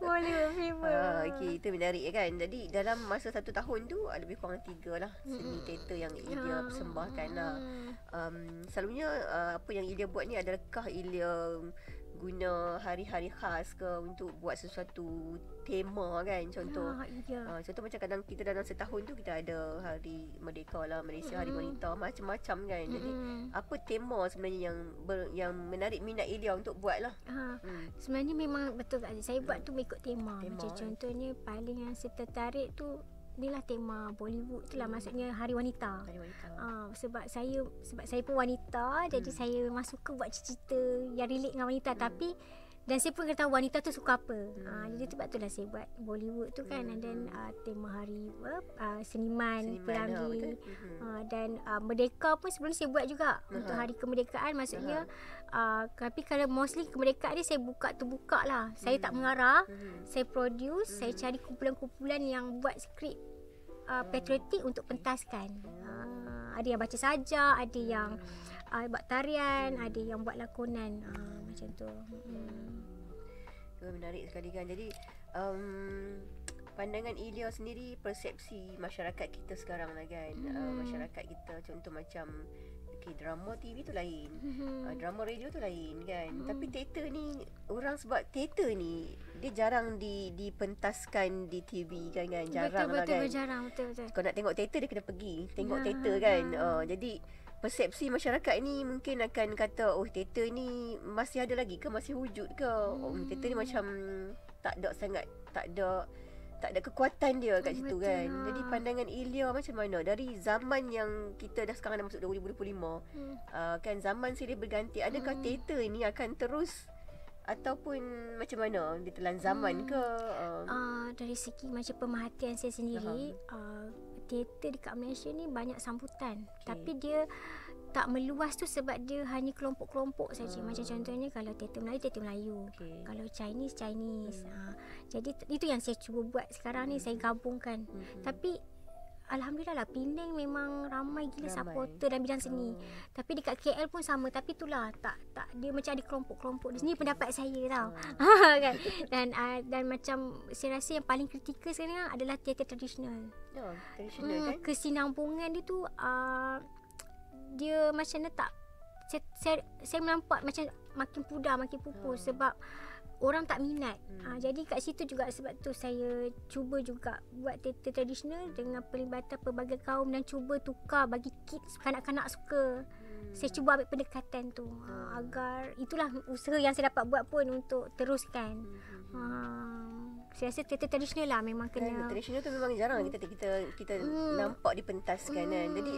Bollywood Fever. Okay, itu menarik kan. Jadi dalam masa 1 tahun tu lebih kurang 3 lah seni teater yang Ilya persembahkan lah. Selalunya apa yang Ilya buat ni, adakah Ilya guna hari-hari khas ke untuk buat sesuatu tema kan? Contoh contoh macam kadang kita dalam setahun tu kita ada Hari Merdeka lah, Malaysia, Hari Wanita, macam-macam kan. Jadi apa tema sebenarnya yang menarik minat Ilya untuk buat lah? Sebenarnya memang betul Kak Aziz, saya buat tu mengikut tema. Macam contohnya paling yang saya tertarik tu inilah tema Bollywood tu lah, maksudnya Hari Wanita. Sebab saya pun wanita, jadi saya memang suka buat cerita yang relate dengan wanita. Tapi dan saya pun kena tahu wanita tu suka apa. Jadi sebab tu lah saya buat Bollywood tu kan. And then tema hari seniman Pelangi. Dan Merdeka pun sebelum saya buat juga untuk hari kemerdekaan. Maksudnya tapi kalau mostly kemerdekaan ni saya buka lah. Saya tak mengarah, saya produce, saya cari kumpulan-kumpulan yang buat skrip patriotik untuk pentaskan. Ada yang baca saja, ada yang buat tarian, ada yang buat lakonan, macam tu. Menarik sekali kan. Jadi pandangan Ilya sendiri, persepsi masyarakat kita sekarang lah kan. Masyarakat kita contoh macam drama TV tu lain, drama radio tu lain kan. Tapi teater ni, orang sebab teater ni dia jarang dipentaskan di TV kan. Jarang lah kan. Betul. Kalau nak tengok teater dia kena pergi tengok teater kan. Jadi persepsi masyarakat ni mungkin akan kata, teater ni masih ada lagi ke, masih wujud ke? Teater ni macam tak ada kekuatan dia kat situ kan. Jadi pandangan Ilya macam mana dari zaman yang kita dah sekarang dah masuk 2025, kan zaman silih berganti, adakah teater ni akan terus ataupun macam mana? Dia telan zaman ke? Dari segi macam pemerhatian saya sendiri, teater dekat Malaysia ni banyak sambutan. Tapi dia tak meluas tu sebab dia hanya kelompok-kelompok saja. Macam contohnya kalau teater Melayu, kalau Chinese. Jadi itu yang saya cuba buat sekarang ni, saya gabungkan. Tapi alhamdulillah lah, Penang memang ramai gila supporter dalam bidang seni. Tapi dekat KL pun sama, tapi itulah tak dia macam ada kelompok-kelompok. Di sini pendapat saya tau. Kan? Dan macam saya rasa yang paling kritikal sekarang adalah teater tradisional. Tradisional kan? Kesinambungan dia tu dia macam mana tak, saya nampak macam makin pudar, makin pupus sebab orang tak minat. Jadi kat situ juga sebab tu saya cuba juga buat teater tradisional dengan pelibatan pelbagai kaum dan cuba tukar bagi kids, kanak-kanak suka. Saya cuba ambil pendekatan tu agar itulah usaha yang saya dapat buat pun untuk teruskan. Saya rasa teater tradisional lah memang kena. Tradisional tu memang jarang kita nampak dipentaskan kan. Jadi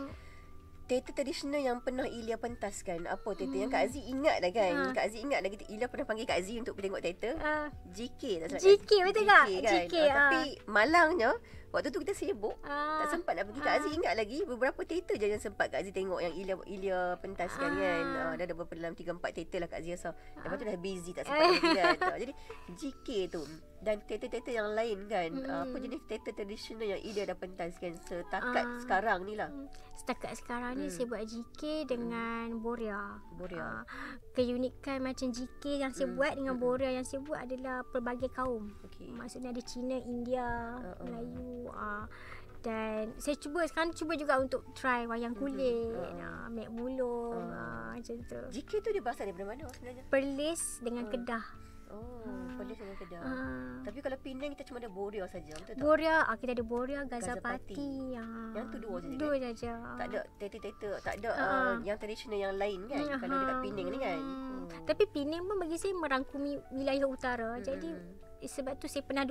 teater tradisional yang pernah Ilya pentaskan, apa teater yang Kak Aziz ingat dah kan? Kak Aziz ingat lagi Ilya pernah panggil Kak Aziz untuk tengok teater. GK tak salah. GK betul tak? Kan? Tapi malangnya waktu tu kita sibuk, tak sempat nak pergi. Kak Aziz ingat lagi beberapa teater je yang sempat Kak Aziz tengok yang Ilya pentaskan kan. Dah ada beberapa dalam 3-4 teater lah Kak Aziz rasa. Lepas tu dah busy tak sempat pergi kan. Jadi GK tu dan teater-teater yang lain kan. Apa jenis teater tradisional yang Ilya dah pentaskan setakat sekarang ni lah? Setakat sekarang ni saya buat GK dengan Boria. Keunikan macam GK yang saya buat dengan Boria yang saya buat adalah pelbagai kaum. Maksudnya ada Cina, India, Melayu. Dan saya sekarang cuba juga untuk try wayang kulit, Mek Mulung, macam tu. GK tu dia berasal daripada mana sebenarnya? Perlis dengan Kedah. Perlis dengan Kedah. Tapi kalau Penang kita cuma ada Boria saja, betul tak? Boria, kita ada Boria, Gazapati. Yang tu dua saja. Dua saja. Tak ada teater-teater, tak ada yang tradisional yang lain kan? Kalau dekat Penang ni kan. Tapi Penang pun bagi saya merangkumi wilayah utara. Jadi sebab tu saya pernah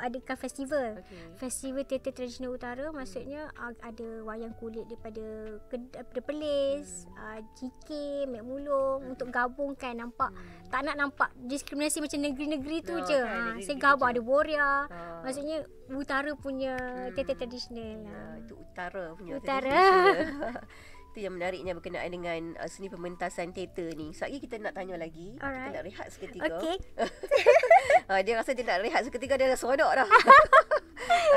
adakan festival. Festival teater tradisional utara, maksudnya ada wayang kulit daripada Perlis, GK, Mek Mulung untuk gabungkan. Tak nak nampak diskriminasi macam negeri-negeri tu je. Saya gabung ada Boria. Maksudnya utara punya teater tradisional. Itu utara punya. Itu yang menariknya berkenaan dengan seni pementasan teater ni. Sekejap kita nak tanya lagi. Kita nak rehat seketika. Dia rasa dia nak rehat seketika, dia dah seronok dah.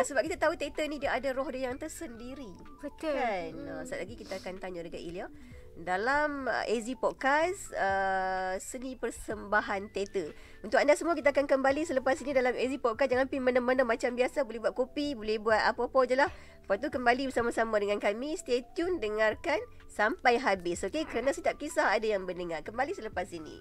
Sebab kita tahu teater ni dia ada roh dia yang tersendiri. Betul kan? Sekejap lagi kita akan tanya dekat Ilya dalam AZ Podcast Seni Persembahan Teater. Untuk anda semua, kita akan kembali selepas ini dalam AZ Podcast. Jangan pergi mana-mana macam biasa. Boleh buat kopi, boleh buat apa-apa je lah. Lepas tu kembali bersama-sama dengan kami. Stay tune, dengarkan sampai habis, okay? Kerana setiap kisah ada yang mendengar. Kembali selepas ini.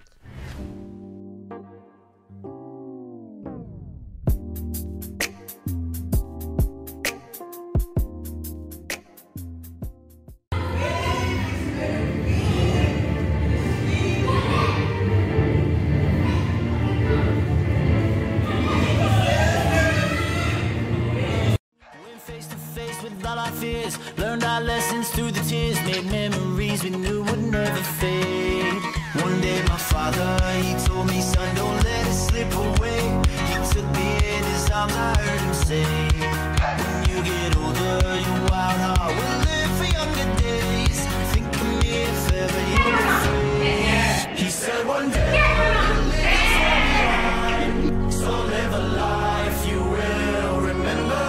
Learned our lessons through the tears, made memories we knew would never fade. One day my father, he told me, son, don't let it slip away. He took me in his arms, I heard him say, when you get older, your wild heart will live for younger days. Think of me if ever you're afraid. He said one day you'll live so live a life you will remember.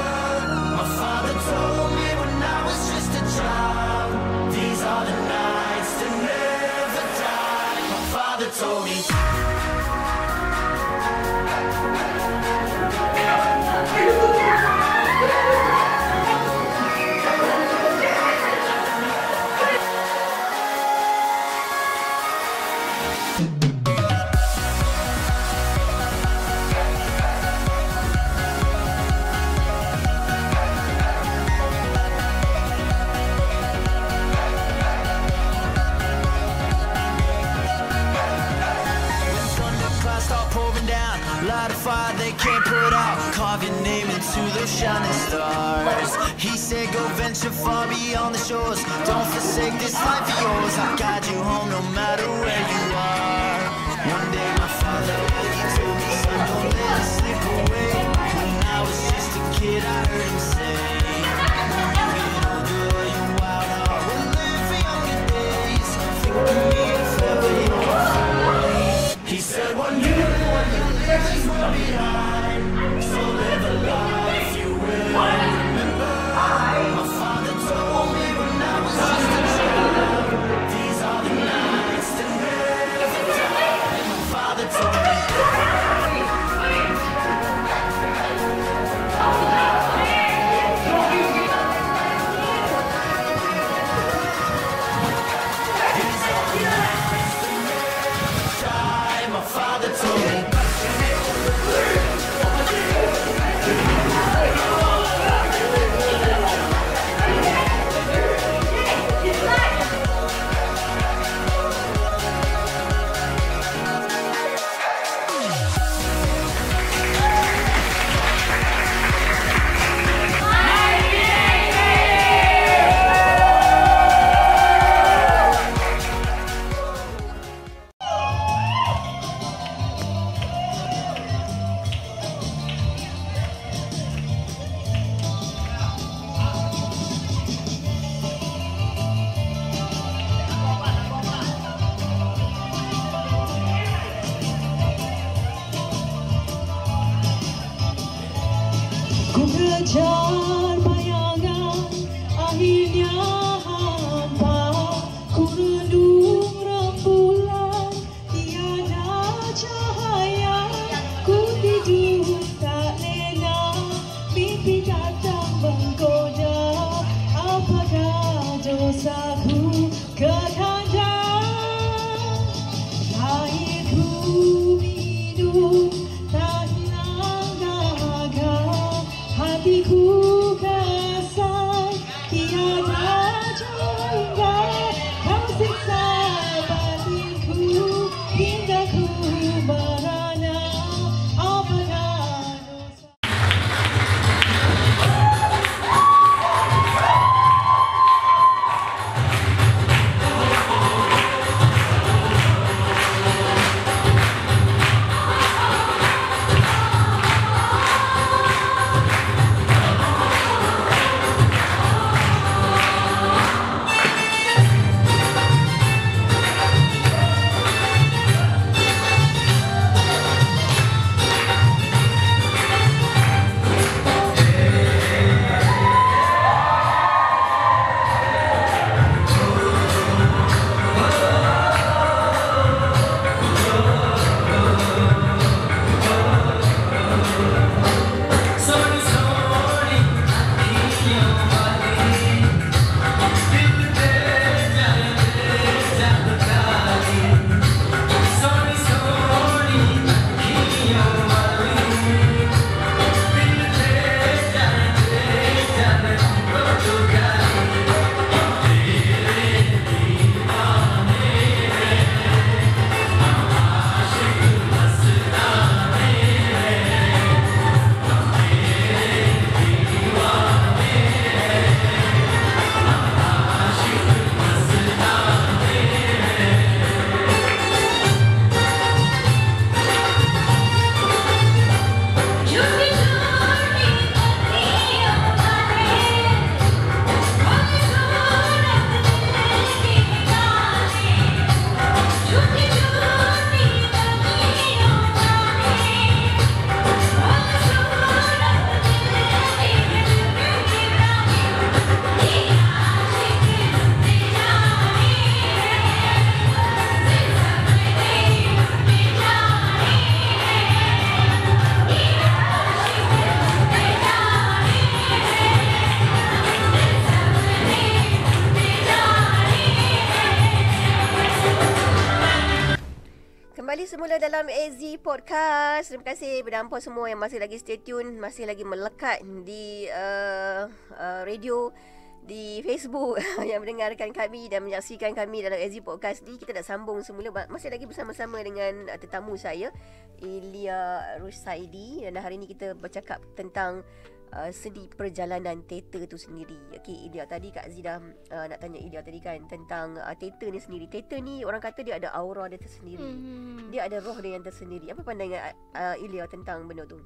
My father told me these are the nights that never die. My father told me. Light a fire they can't put out. Carve your name into those shining stars. He said go venture far beyond the shores. Don't forsake this life of yours. I'll guide you home no matter where you are. One day my father Ku kejar bayangan, akhirnya hampa. Ku renung rembulan, tiada cahaya. Ku tidur tak lena, mimpi datang menggoda. Apakah dosaku ketanda? Airku minum, tak hilang dahaga. Hatiku kasar, tiada jangka. Kau siksa batinku hingga ku merana. Apakah dosa? Kembali semula dalam AZ Podcast. Terima kasih kepada hampa semua yang masih lagi stay tune, masih lagi melekat di radio, di Facebook yang mendengarkan kami dan menyaksikan kami dalam AZ Podcast ni. Kita dah sambung semula, masih lagi bersama-sama dengan tetamu saya, Ilya Rushaidi, dan hari ni kita bercakap tentang seni perjalanan teater tu sendiri. Okey, Ilya, tadi Kak Zee dah nak tanya Ilya tadi kan tentang teater ni sendiri. Teater ni orang kata dia ada aura dia tersendiri. Dia ada roh dia yang tersendiri. Apa pandangan Ilya tentang benda tu?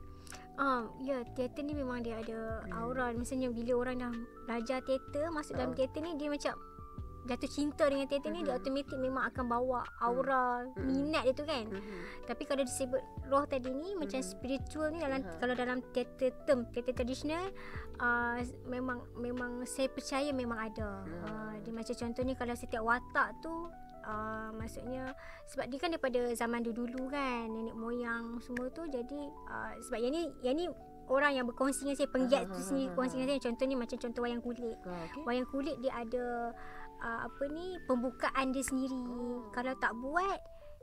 Ya, teater ni memang dia ada aura. Misalnya bila orang dah belajar teater, masuk dalam teater ni, dia macam jatuh cinta dengan teater ni, dia automatik memang akan bawa aura minat dia tu kan. Tapi kalau disebut roh tadi ni, macam spiritual ni dalam kalau dalam teater tradisional, memang saya percaya memang ada. Dia macam contohnya kalau setiap watak tu, maksudnya sebab dia kan daripada zaman dulu kan, nenek moyang semua tu. Jadi sebab yang ni orang yang berkongsi dengan saya, penggiat tu sendiri kongsi dengan saya. Contohnya macam contoh wayang kulit. Wayang kulit dia ada pembukaan dia sendiri. Kalau tak buat,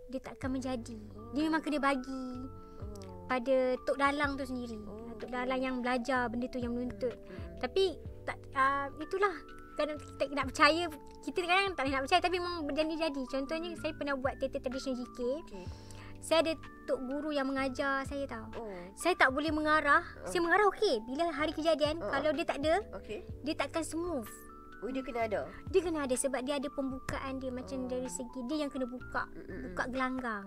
dia tak akan menjadi. Dia memang kena bagi pada Tok Dalang tu sendiri. Tok Dalang yang belajar benda tu, yang menuntut. Tapi itulah, kadang kita nak percaya, kita kadang tak nak percaya, tapi memang jadi. Contohnya saya pernah buat teater tradisional GK. Saya ada tok guru yang mengajar saya tahu. Saya tak boleh mengarah. Saya mengarah okey. Bila hari kejadian, kalau dia tak ada, dia takkan smooth. Dia kena ada. Dia kena ada sebab dia ada pembukaan dia. Macam dari segi dia yang kena buka gelanggang.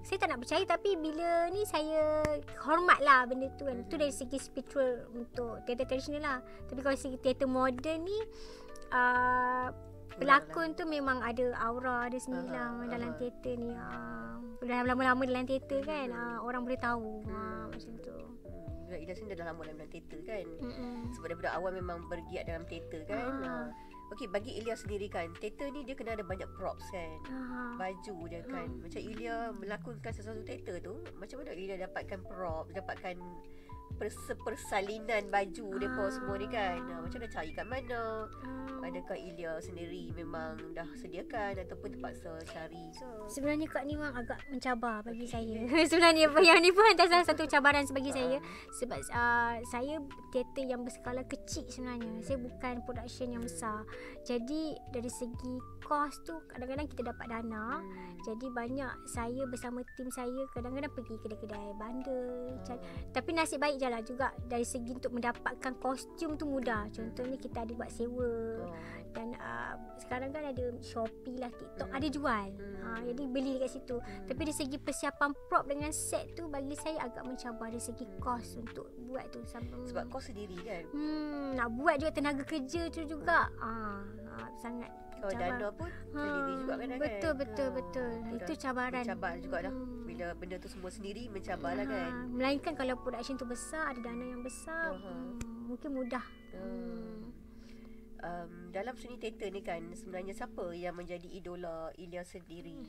Saya tak nak percaya, tapi bila ni saya hormatlah benda tu kan. Itu dari segi spiritual untuk teater tradisional lah. Tapi kalau segi teater moden ni, pelakon tu memang ada aura dia sendiri lah dalam teater ni. Dah lama-lama dalam teater kan, orang boleh tahu macam tu. Ilya sendiri dah lama dalam teater kan. Sebab daripada awal memang bergiat dalam teater kan. Okey, bagi Ilya sendiri kan, teater ni dia kena ada banyak props kan. Baju dia kan. Macam Ilya melakonkan sesuatu teater tu, macam mana Ilya dapatkan props, dapatkan persalinan baju depa semua ni kan. Macam mana cari kat mana? Adakah Ilya sendiri memang dah sediakan ataupun terpaksa cari? Sebenarnya Kak ni memang agak mencabar bagi saya. Sebenarnya yang ni pun antara salah satu cabaran bagi saya. Sebab saya teater yang berskala kecil sebenarnya. Saya bukan production yang besar. Jadi dari segi kos tu kadang-kadang kita dapat dana. Jadi banyak saya bersama tim saya kadang-kadang pergi kedai-kedai bandar. Tapi nasib baik je lah juga dari segi untuk mendapatkan kostum tu mudah. Contohnya kita ada buat sewa. Dan sekarang kan ada Shopee lah, TikTok ada jual. Jadi beli dekat situ. Tapi dari segi persiapan prop dengan set tu bagi saya agak mencabar dari segi kos untuk buat tu. Sebab kos sendiri kan. Nak buat juga tenaga kerja tu juga. Sangat kalau dana pun sendiri juga kan. Betul. Itu cabaran. Mencabar jugalah. Bila benda tu semua sendiri mencabar lah kan. Melainkan kalau production tu besar, ada dana yang besar, mungkin mudah. Dalam seni teater ni kan, sebenarnya siapa yang menjadi idola Ilya sendiri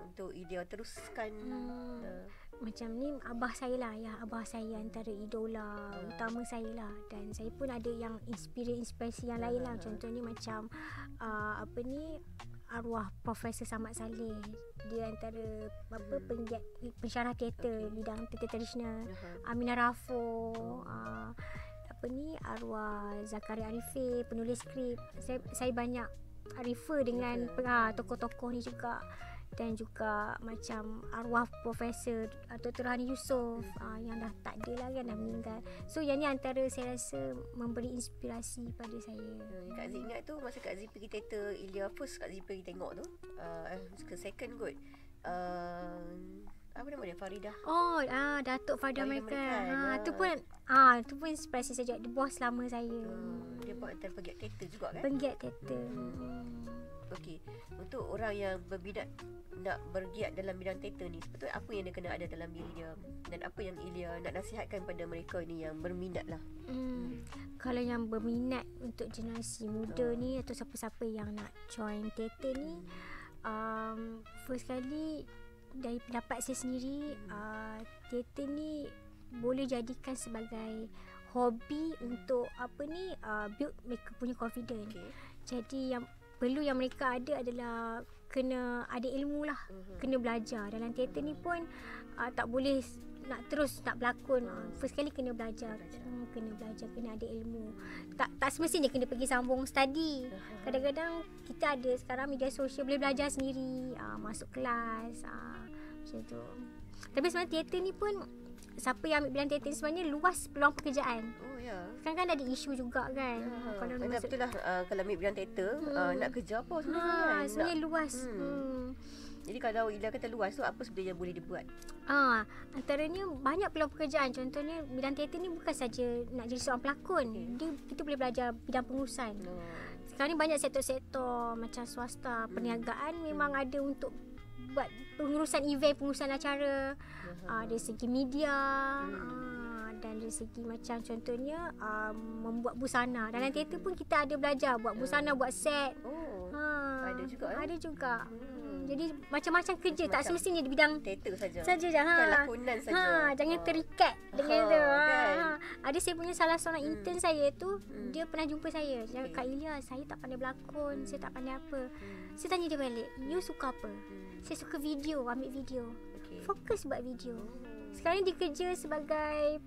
untuk Ilya teruskan? Macam ni abah saya lah ya, abah saya antara idola utama saya lah. Dan saya pun ada yang inspirasi yang lain lah. Contohnya macam arwah Profesor Samad Saleh. Dia antara penggiat pensyarah teater bidang teater tradisional. Aminah Rafo, arwah Zakaria Arifin, penulis skrip. Saya banyak refer dengan tokoh-tokoh ni juga. Dan juga macam arwah Profesor Dr. Hani Yusof yang dah tak ada lah kan, dah meninggal. So yang ni antara saya rasa memberi inspirasi pada saya. Kak Zee ingat tu masa Kak Zee pergi teater Ilya first, Kak Zee pergi tengok tu ke second kot, apa nama dia, Faridah. Datuk Faridah American. Tu pun inspirasi saya juga. Dia bos lama saya. Dia pun antara penggiat teater juga kan. Penggiat teater. Okey, untuk orang yang berminat nak bergiat dalam bidang teater ni, sepatutnya apa yang dia kena ada dalam diri dia, dan apa yang Ilya nak nasihatkan pada mereka ni yang berminat lah? Kalau yang berminat untuk generasi muda ni atau siapa-siapa yang nak join teater ni, first kali dari pendapat saya sendiri, teater ni boleh jadikan sebagai hobi untuk build mereka punya confidence. Jadi yang perlu yang mereka ada adalah kena ada ilmu lah, kena belajar. Dalam teater ni pun tak boleh nak terus nak berlakon. First kali kena belajar. Kena ada ilmu. Tak semestinya kena pergi sambung study. Kadang-kadang kita ada sekarang media sosial, boleh belajar sendiri, masuk kelas, macam tu. Tapi sebenarnya teater ni pun, siapa yang ambil bidang teater ni sebenarnya luas peluang pekerjaan. Kan ada isu juga kan. Kalau betul lah, kalau ambil bidang teater, nak kerja apa sebenarnya kan? Sebenarnya luas. Jadi kalau Ilya kata luas tu, apa sebenarnya yang boleh dibuat? Antaranya banyak peluang pekerjaan. Contohnya bidang teater ni bukan saja nak jadi seorang pelakon. Kita boleh belajar bidang pengurusan. Sekarang ni banyak sektor-sektor macam swasta, perniagaan memang ada untuk buat pengurusan event, pengurusan acara, dari segi media, dan dari segi macam contohnya membuat busana. Dalam teater pun kita ada belajar buat busana, buat set. Ada juga. Jadi macam-macam kerja, tak semestinya di bidang teater saja. Bukan lakonan saja. Jangan terikat dengan tu. Ada saya punya salah seorang intern saya tu, dia pernah jumpa saya. Dia cakap, Kak Ilya, saya tak pandai berlakon, saya tak pandai apa. Saya tanya dia balik, you suka apa? Saya suka video, ambil video. Fokus buat video. Sekarang dia kerja sebagai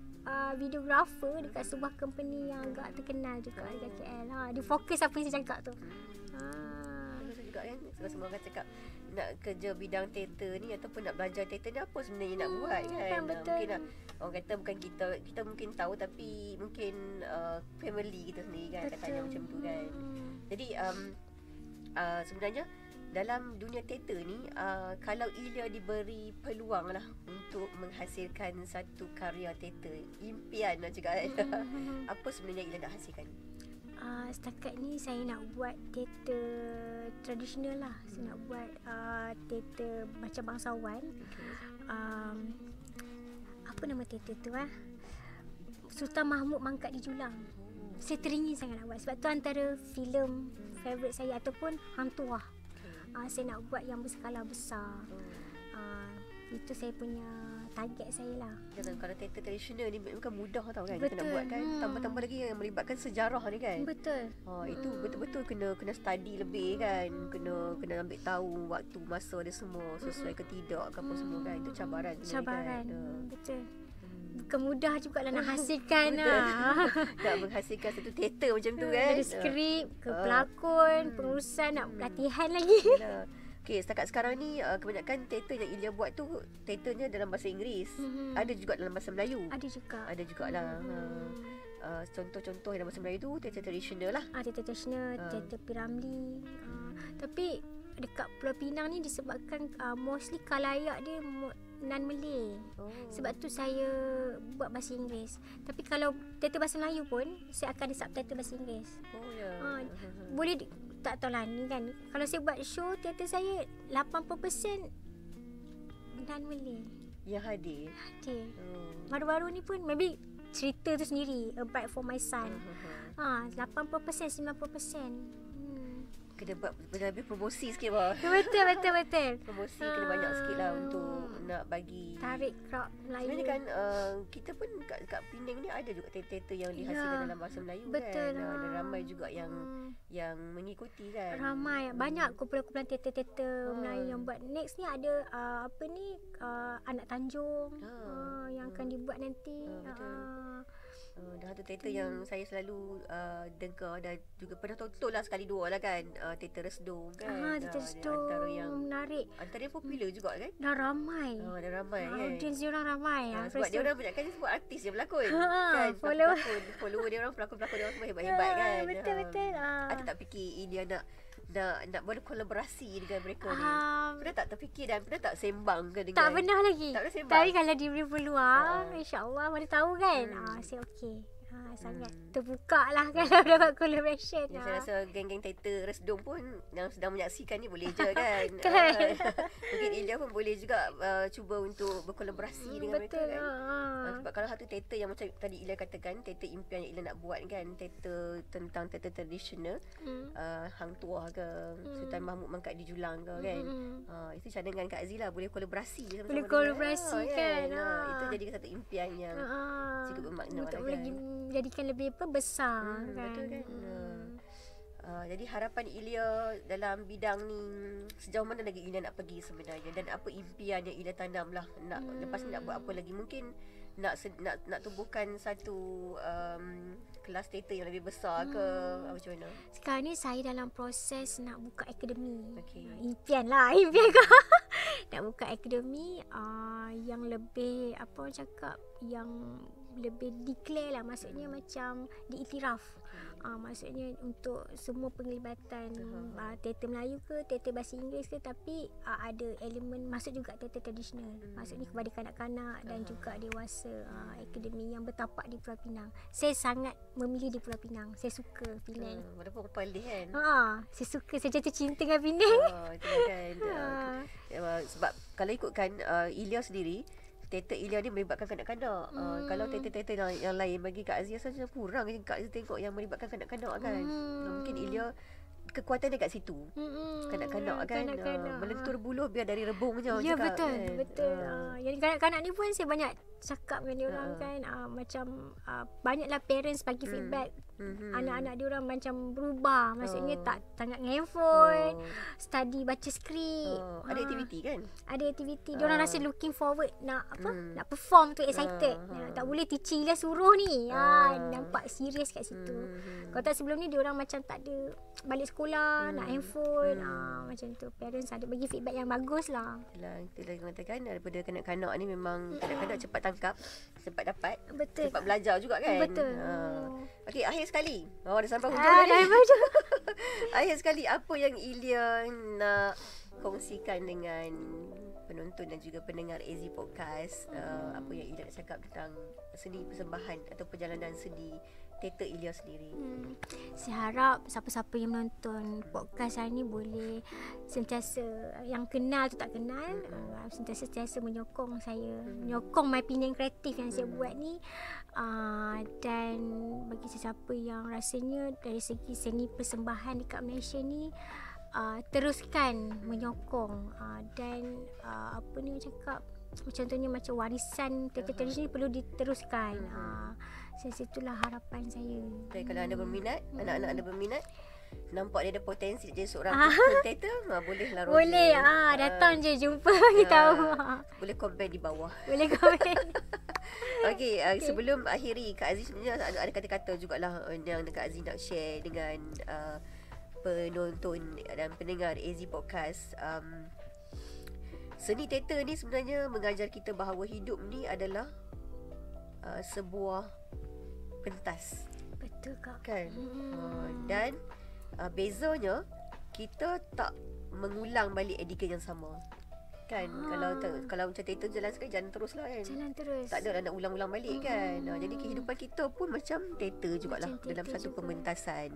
videographer dekat sebuah company yang agak terkenal juga dekat KL. Dia fokus apa yang saya cakap tu. Juga kan, sebab semua orang cakap nak kerja bidang teater ni ataupun nak belajar teater ni, apa sebenarnya nak buat kan? Mungkin orang kata bukan kita mungkin tahu, tapi mungkin family kita sendiri kan katanya macam tu kan. Jadi sebenarnya dalam dunia teater ni, kalau Ilya diberi peluang lah untuk menghasilkan satu karya teater, impian lah juga kan, apa sebenarnya Ilya nak hasilkan? Setakat ni saya nak buat teater tradisional lah. Saya nak buat teater macam bangsawan. Apa Apa nama teater tu Sultan Mahmud Mangkat di Julang. Saya teringin sangat nak buat. Sebab tu antara filem favourite saya ataupun Hang Tuah. Saya nak buat yang berskala besar. Itu saya punya target saya lah. Dan kalau teater tradisional ni bukan mudah tau kan. Betul. Kita nak buat kan. Tambah-tambah lagi yang melibatkan sejarah ni kan. Betul. Itu betul-betul kena study lebih kan. Kena ambil tahu waktu masa dia semua sesuai ke tidak ke apa semua kan. Itu cabaran Cabaran. Kan. Betul. Bukan mudah jugalah nak hasilkan nak menghasilkan satu teater macam tu kan. Dari skrip ke pelakon, pengurusan, nak latihan lagi. Okay, setakat sekarang ni kebanyakan teater yang Ilya buat tu teaternya dalam bahasa Inggeris. Ada juga dalam bahasa Melayu. Ada jugalah. Contoh-contoh dalam bahasa Melayu tu teater tradisional lah. Teater tradisional, teater Piramli. Tapi dekat Pulau Pinang ni disebabkan mostly khalayak dia non-Malay. Sebab tu saya buat bahasa Inggeris. Tapi kalau teater bahasa Melayu pun saya akan ada subtitle bahasa Inggeris. Boleh tak tahulah ni kan. Kalau saya buat show teater saya 80% non-Malay yang hadir. Baru-baru ni pun maybe cerita tu sendiri, A Bride for My Son. 80% 90%. Kena buat lebih promosi sikit bah. Betul. Promosi kena banyak sikit lah untuk nak bagi tarik crowd Melayu. Sebenarnya kan kita pun kat Penang ni ada juga teater yang dihasilkan dalam bahasa Melayu. Betul kan. Dan ramai juga yang mengikuti kan. Ramai. Banyak kumpulan-kumpulan teater-teater Melayu yang buat. Next ni ada Anak Tanjung yang akan dibuat nanti. Dah satu teater yang saya selalu dengar dan juga pernah tonton lah sekali dua lah kan. Teater Resdung kan. Teater Resdung antara yang menarik. Antara yang popular juga kan. Dah ramai. Kan. Audience dia orang ramai. Sebab dia orang banyak kan semua artis je berlakon. Kan. Follower dia orang, pelakon-pelakon dia orang semua hebat-hebat kan. Betul. Ada tak fikir Ilya nak berkolaborasi dengan mereka ni? Pernah tak terfikir dan pernah tak sembang ke dengan? Tak pernah lagi. Tak pernah sembang. Tapi kalau diberi peluang, insya-Allah mana tahu kan. Saya okey. Sangat terbuka lah kalau dapat collaboration. Saya rasa geng-geng teater Resdung pun yang sedang menyaksikan ni boleh je kan. Mungkin Ilya pun boleh juga cuba untuk berkolaborasi dengan mereka kan. Sebab kalau satu teater yang macam tadi Ilya katakan, teater impian yang Ilya nak buat kan, teater tentang teater tradisional, Hang Tuah ke, Sultan Mahmud Mangkat di Julang ke kan. Itu cadangan Kak Azila boleh kolaborasi sama-sama. Boleh kolaborasi kan. Itu jadi satu impian yang cukup bermakna untuk lah kan. Jadikan lebih besar kan. Betul kan. Jadi harapan Ilya dalam bidang ni, sejauh mana lagi Ilya nak pergi sebenarnya, dan apa impian yang Ilya tanam lah, nak lepas ni nak buat apa lagi? Mungkin nak tumbuhkan satu kelas teater yang lebih besar ke macam mana? Sekarang ni saya dalam proses nak buka akademi. Impian kau. Nak buka akademi yang lebih yang lebih declare lah, maksudnya macam diiktiraf. Maksudnya untuk semua penglibatan teater Melayu ke, teater bahasa Inggeris ke, tapi ada elemen masuk juga teater tradisional. Maksudnya kepada kanak-kanak dan juga dewasa. Akademi yang bertapak di Pulau Pinang. Saya sangat memilih di Pulau Pinang. Saya suka Penang. Walaupun kepala kan. Saya suka, saya jatuh cinta dengan Penang. Itulah kan. Sebab kalau ikutkan Ilya sendiri, teater Ilya ni melibatkan kanak-kanak. Kalau teater-teater yang lain bagi Kak Azia saja kurang Kak Azia tengok yang melibatkan kanak-kanak kan. Mungkin Ilya kekuatan dia kat situ. Kanak-kanak kan. Melentur buluh biar dari rebungnya. Ya, betul. Yang kanak-kanak ni pun saya banyak cakap dengan dia orang kan. Macam banyaklah parents bagi feedback. Anak-anak dia orang macam berubah. Maksudnya tak sangat handphone, study baca skrip. Ada aktiviti kan? Ada aktiviti. Dia orang rasa looking forward nak nak perform tu, excited. Tak boleh teacher Ilya suruh ni. Nampak serius kat situ. Kalau tak sebelum ni dia orang macam tak ada balik sekolah, nak handphone. Macam tu. Parents ada bagi feedback yang bagus lah. Itulah yang katakan, daripada kanak-kanak ni memang kadang-kadang cepat tangkap, cepat dapat. Betul. Cepat belajar juga kan. Betul. Okey, akhir sekali. Dah sampai hujung tadi. Akhir sekali, apa yang Ilya nak kongsikan dengan penonton dan juga pendengar AZ Podcast. Apa yang Ilya nak cakap tentang seni persembahan atau perjalanan seni teater Ilya sendiri? Saya harap siapa-siapa yang menonton podcast hari ni boleh sentiasa, yang kenal tu tak kenal, sentiasa menyokong saya, menyokong my opinion kreatif yang saya buat ni. Dan bagi sesiapa yang rasanya dari segi seni persembahan dekat Malaysia ni, teruskan menyokong, dan apa ni cakap, contohnya macam warisan teater tradisi ni perlu diteruskan. Situlah harapan saya. Okay, kalau anda berminat, anak-anak anda berminat, nampak dia ada potensi jadi seorang pemain teater, bolehlah Roger. Boleh, datang je jumpa bagi tahu. Boleh komen di bawah. Boleh komen. Okey, sebelum akhiri, Kak Aziz sebenarnya ada kata-kata jugalah yang Kak Aziz nak share dengan penonton dan pendengar AZ Podcast. Seni teater ni sebenarnya mengajar kita bahawa hidup ni adalah sebuah pentas. Betul Kak. Kan? Dan bezanya kita tak mengulang balik edikan yang sama. Kan? Kalau macam teater jalan sekali, jalan teruslah kan. Jalan terus. Tak ada nak ulang-ulang balik kan. Jadi kehidupan kita pun macam teater jugalah, dalam satu pementasan.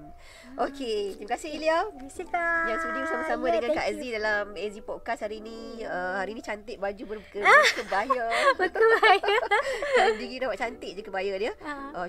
Okey, terima kasih Ilya. Terima kasih Kak. Yang sudi bersama-sama dengan Kak Aziz dalam AZ Podcast hari ni. Hari ni cantik baju berkebaya. Berkebaya. Diri nampak cantik je kebaya dia.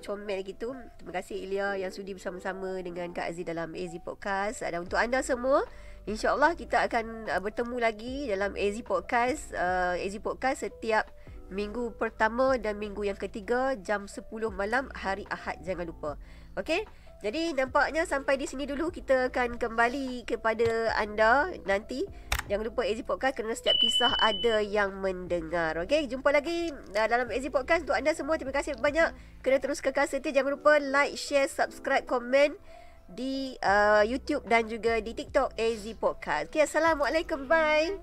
Comel gitu. Terima kasih Ilya yang sudi bersama-sama dengan Kak Aziz dalam AZ Podcast. Dan untuk anda semua, InsyaAllah kita akan bertemu lagi dalam AZ Podcast. AZ Podcast setiap minggu pertama dan minggu yang ketiga jam 10 malam hari Ahad. Jangan lupa. Okey? Jadi nampaknya sampai di sini dulu. Kita akan kembali kepada anda nanti. Jangan lupa AZ Podcast kerana setiap kisah ada yang mendengar. Okey? Jumpa lagi dalam AZ Podcast. Untuk anda semua, terima kasih banyak kerana terus kekal setia. Jangan lupa like, share, subscribe, komen di YouTube dan juga di TikTok AZ Podcast. Okay, Assalamualaikum. Bye.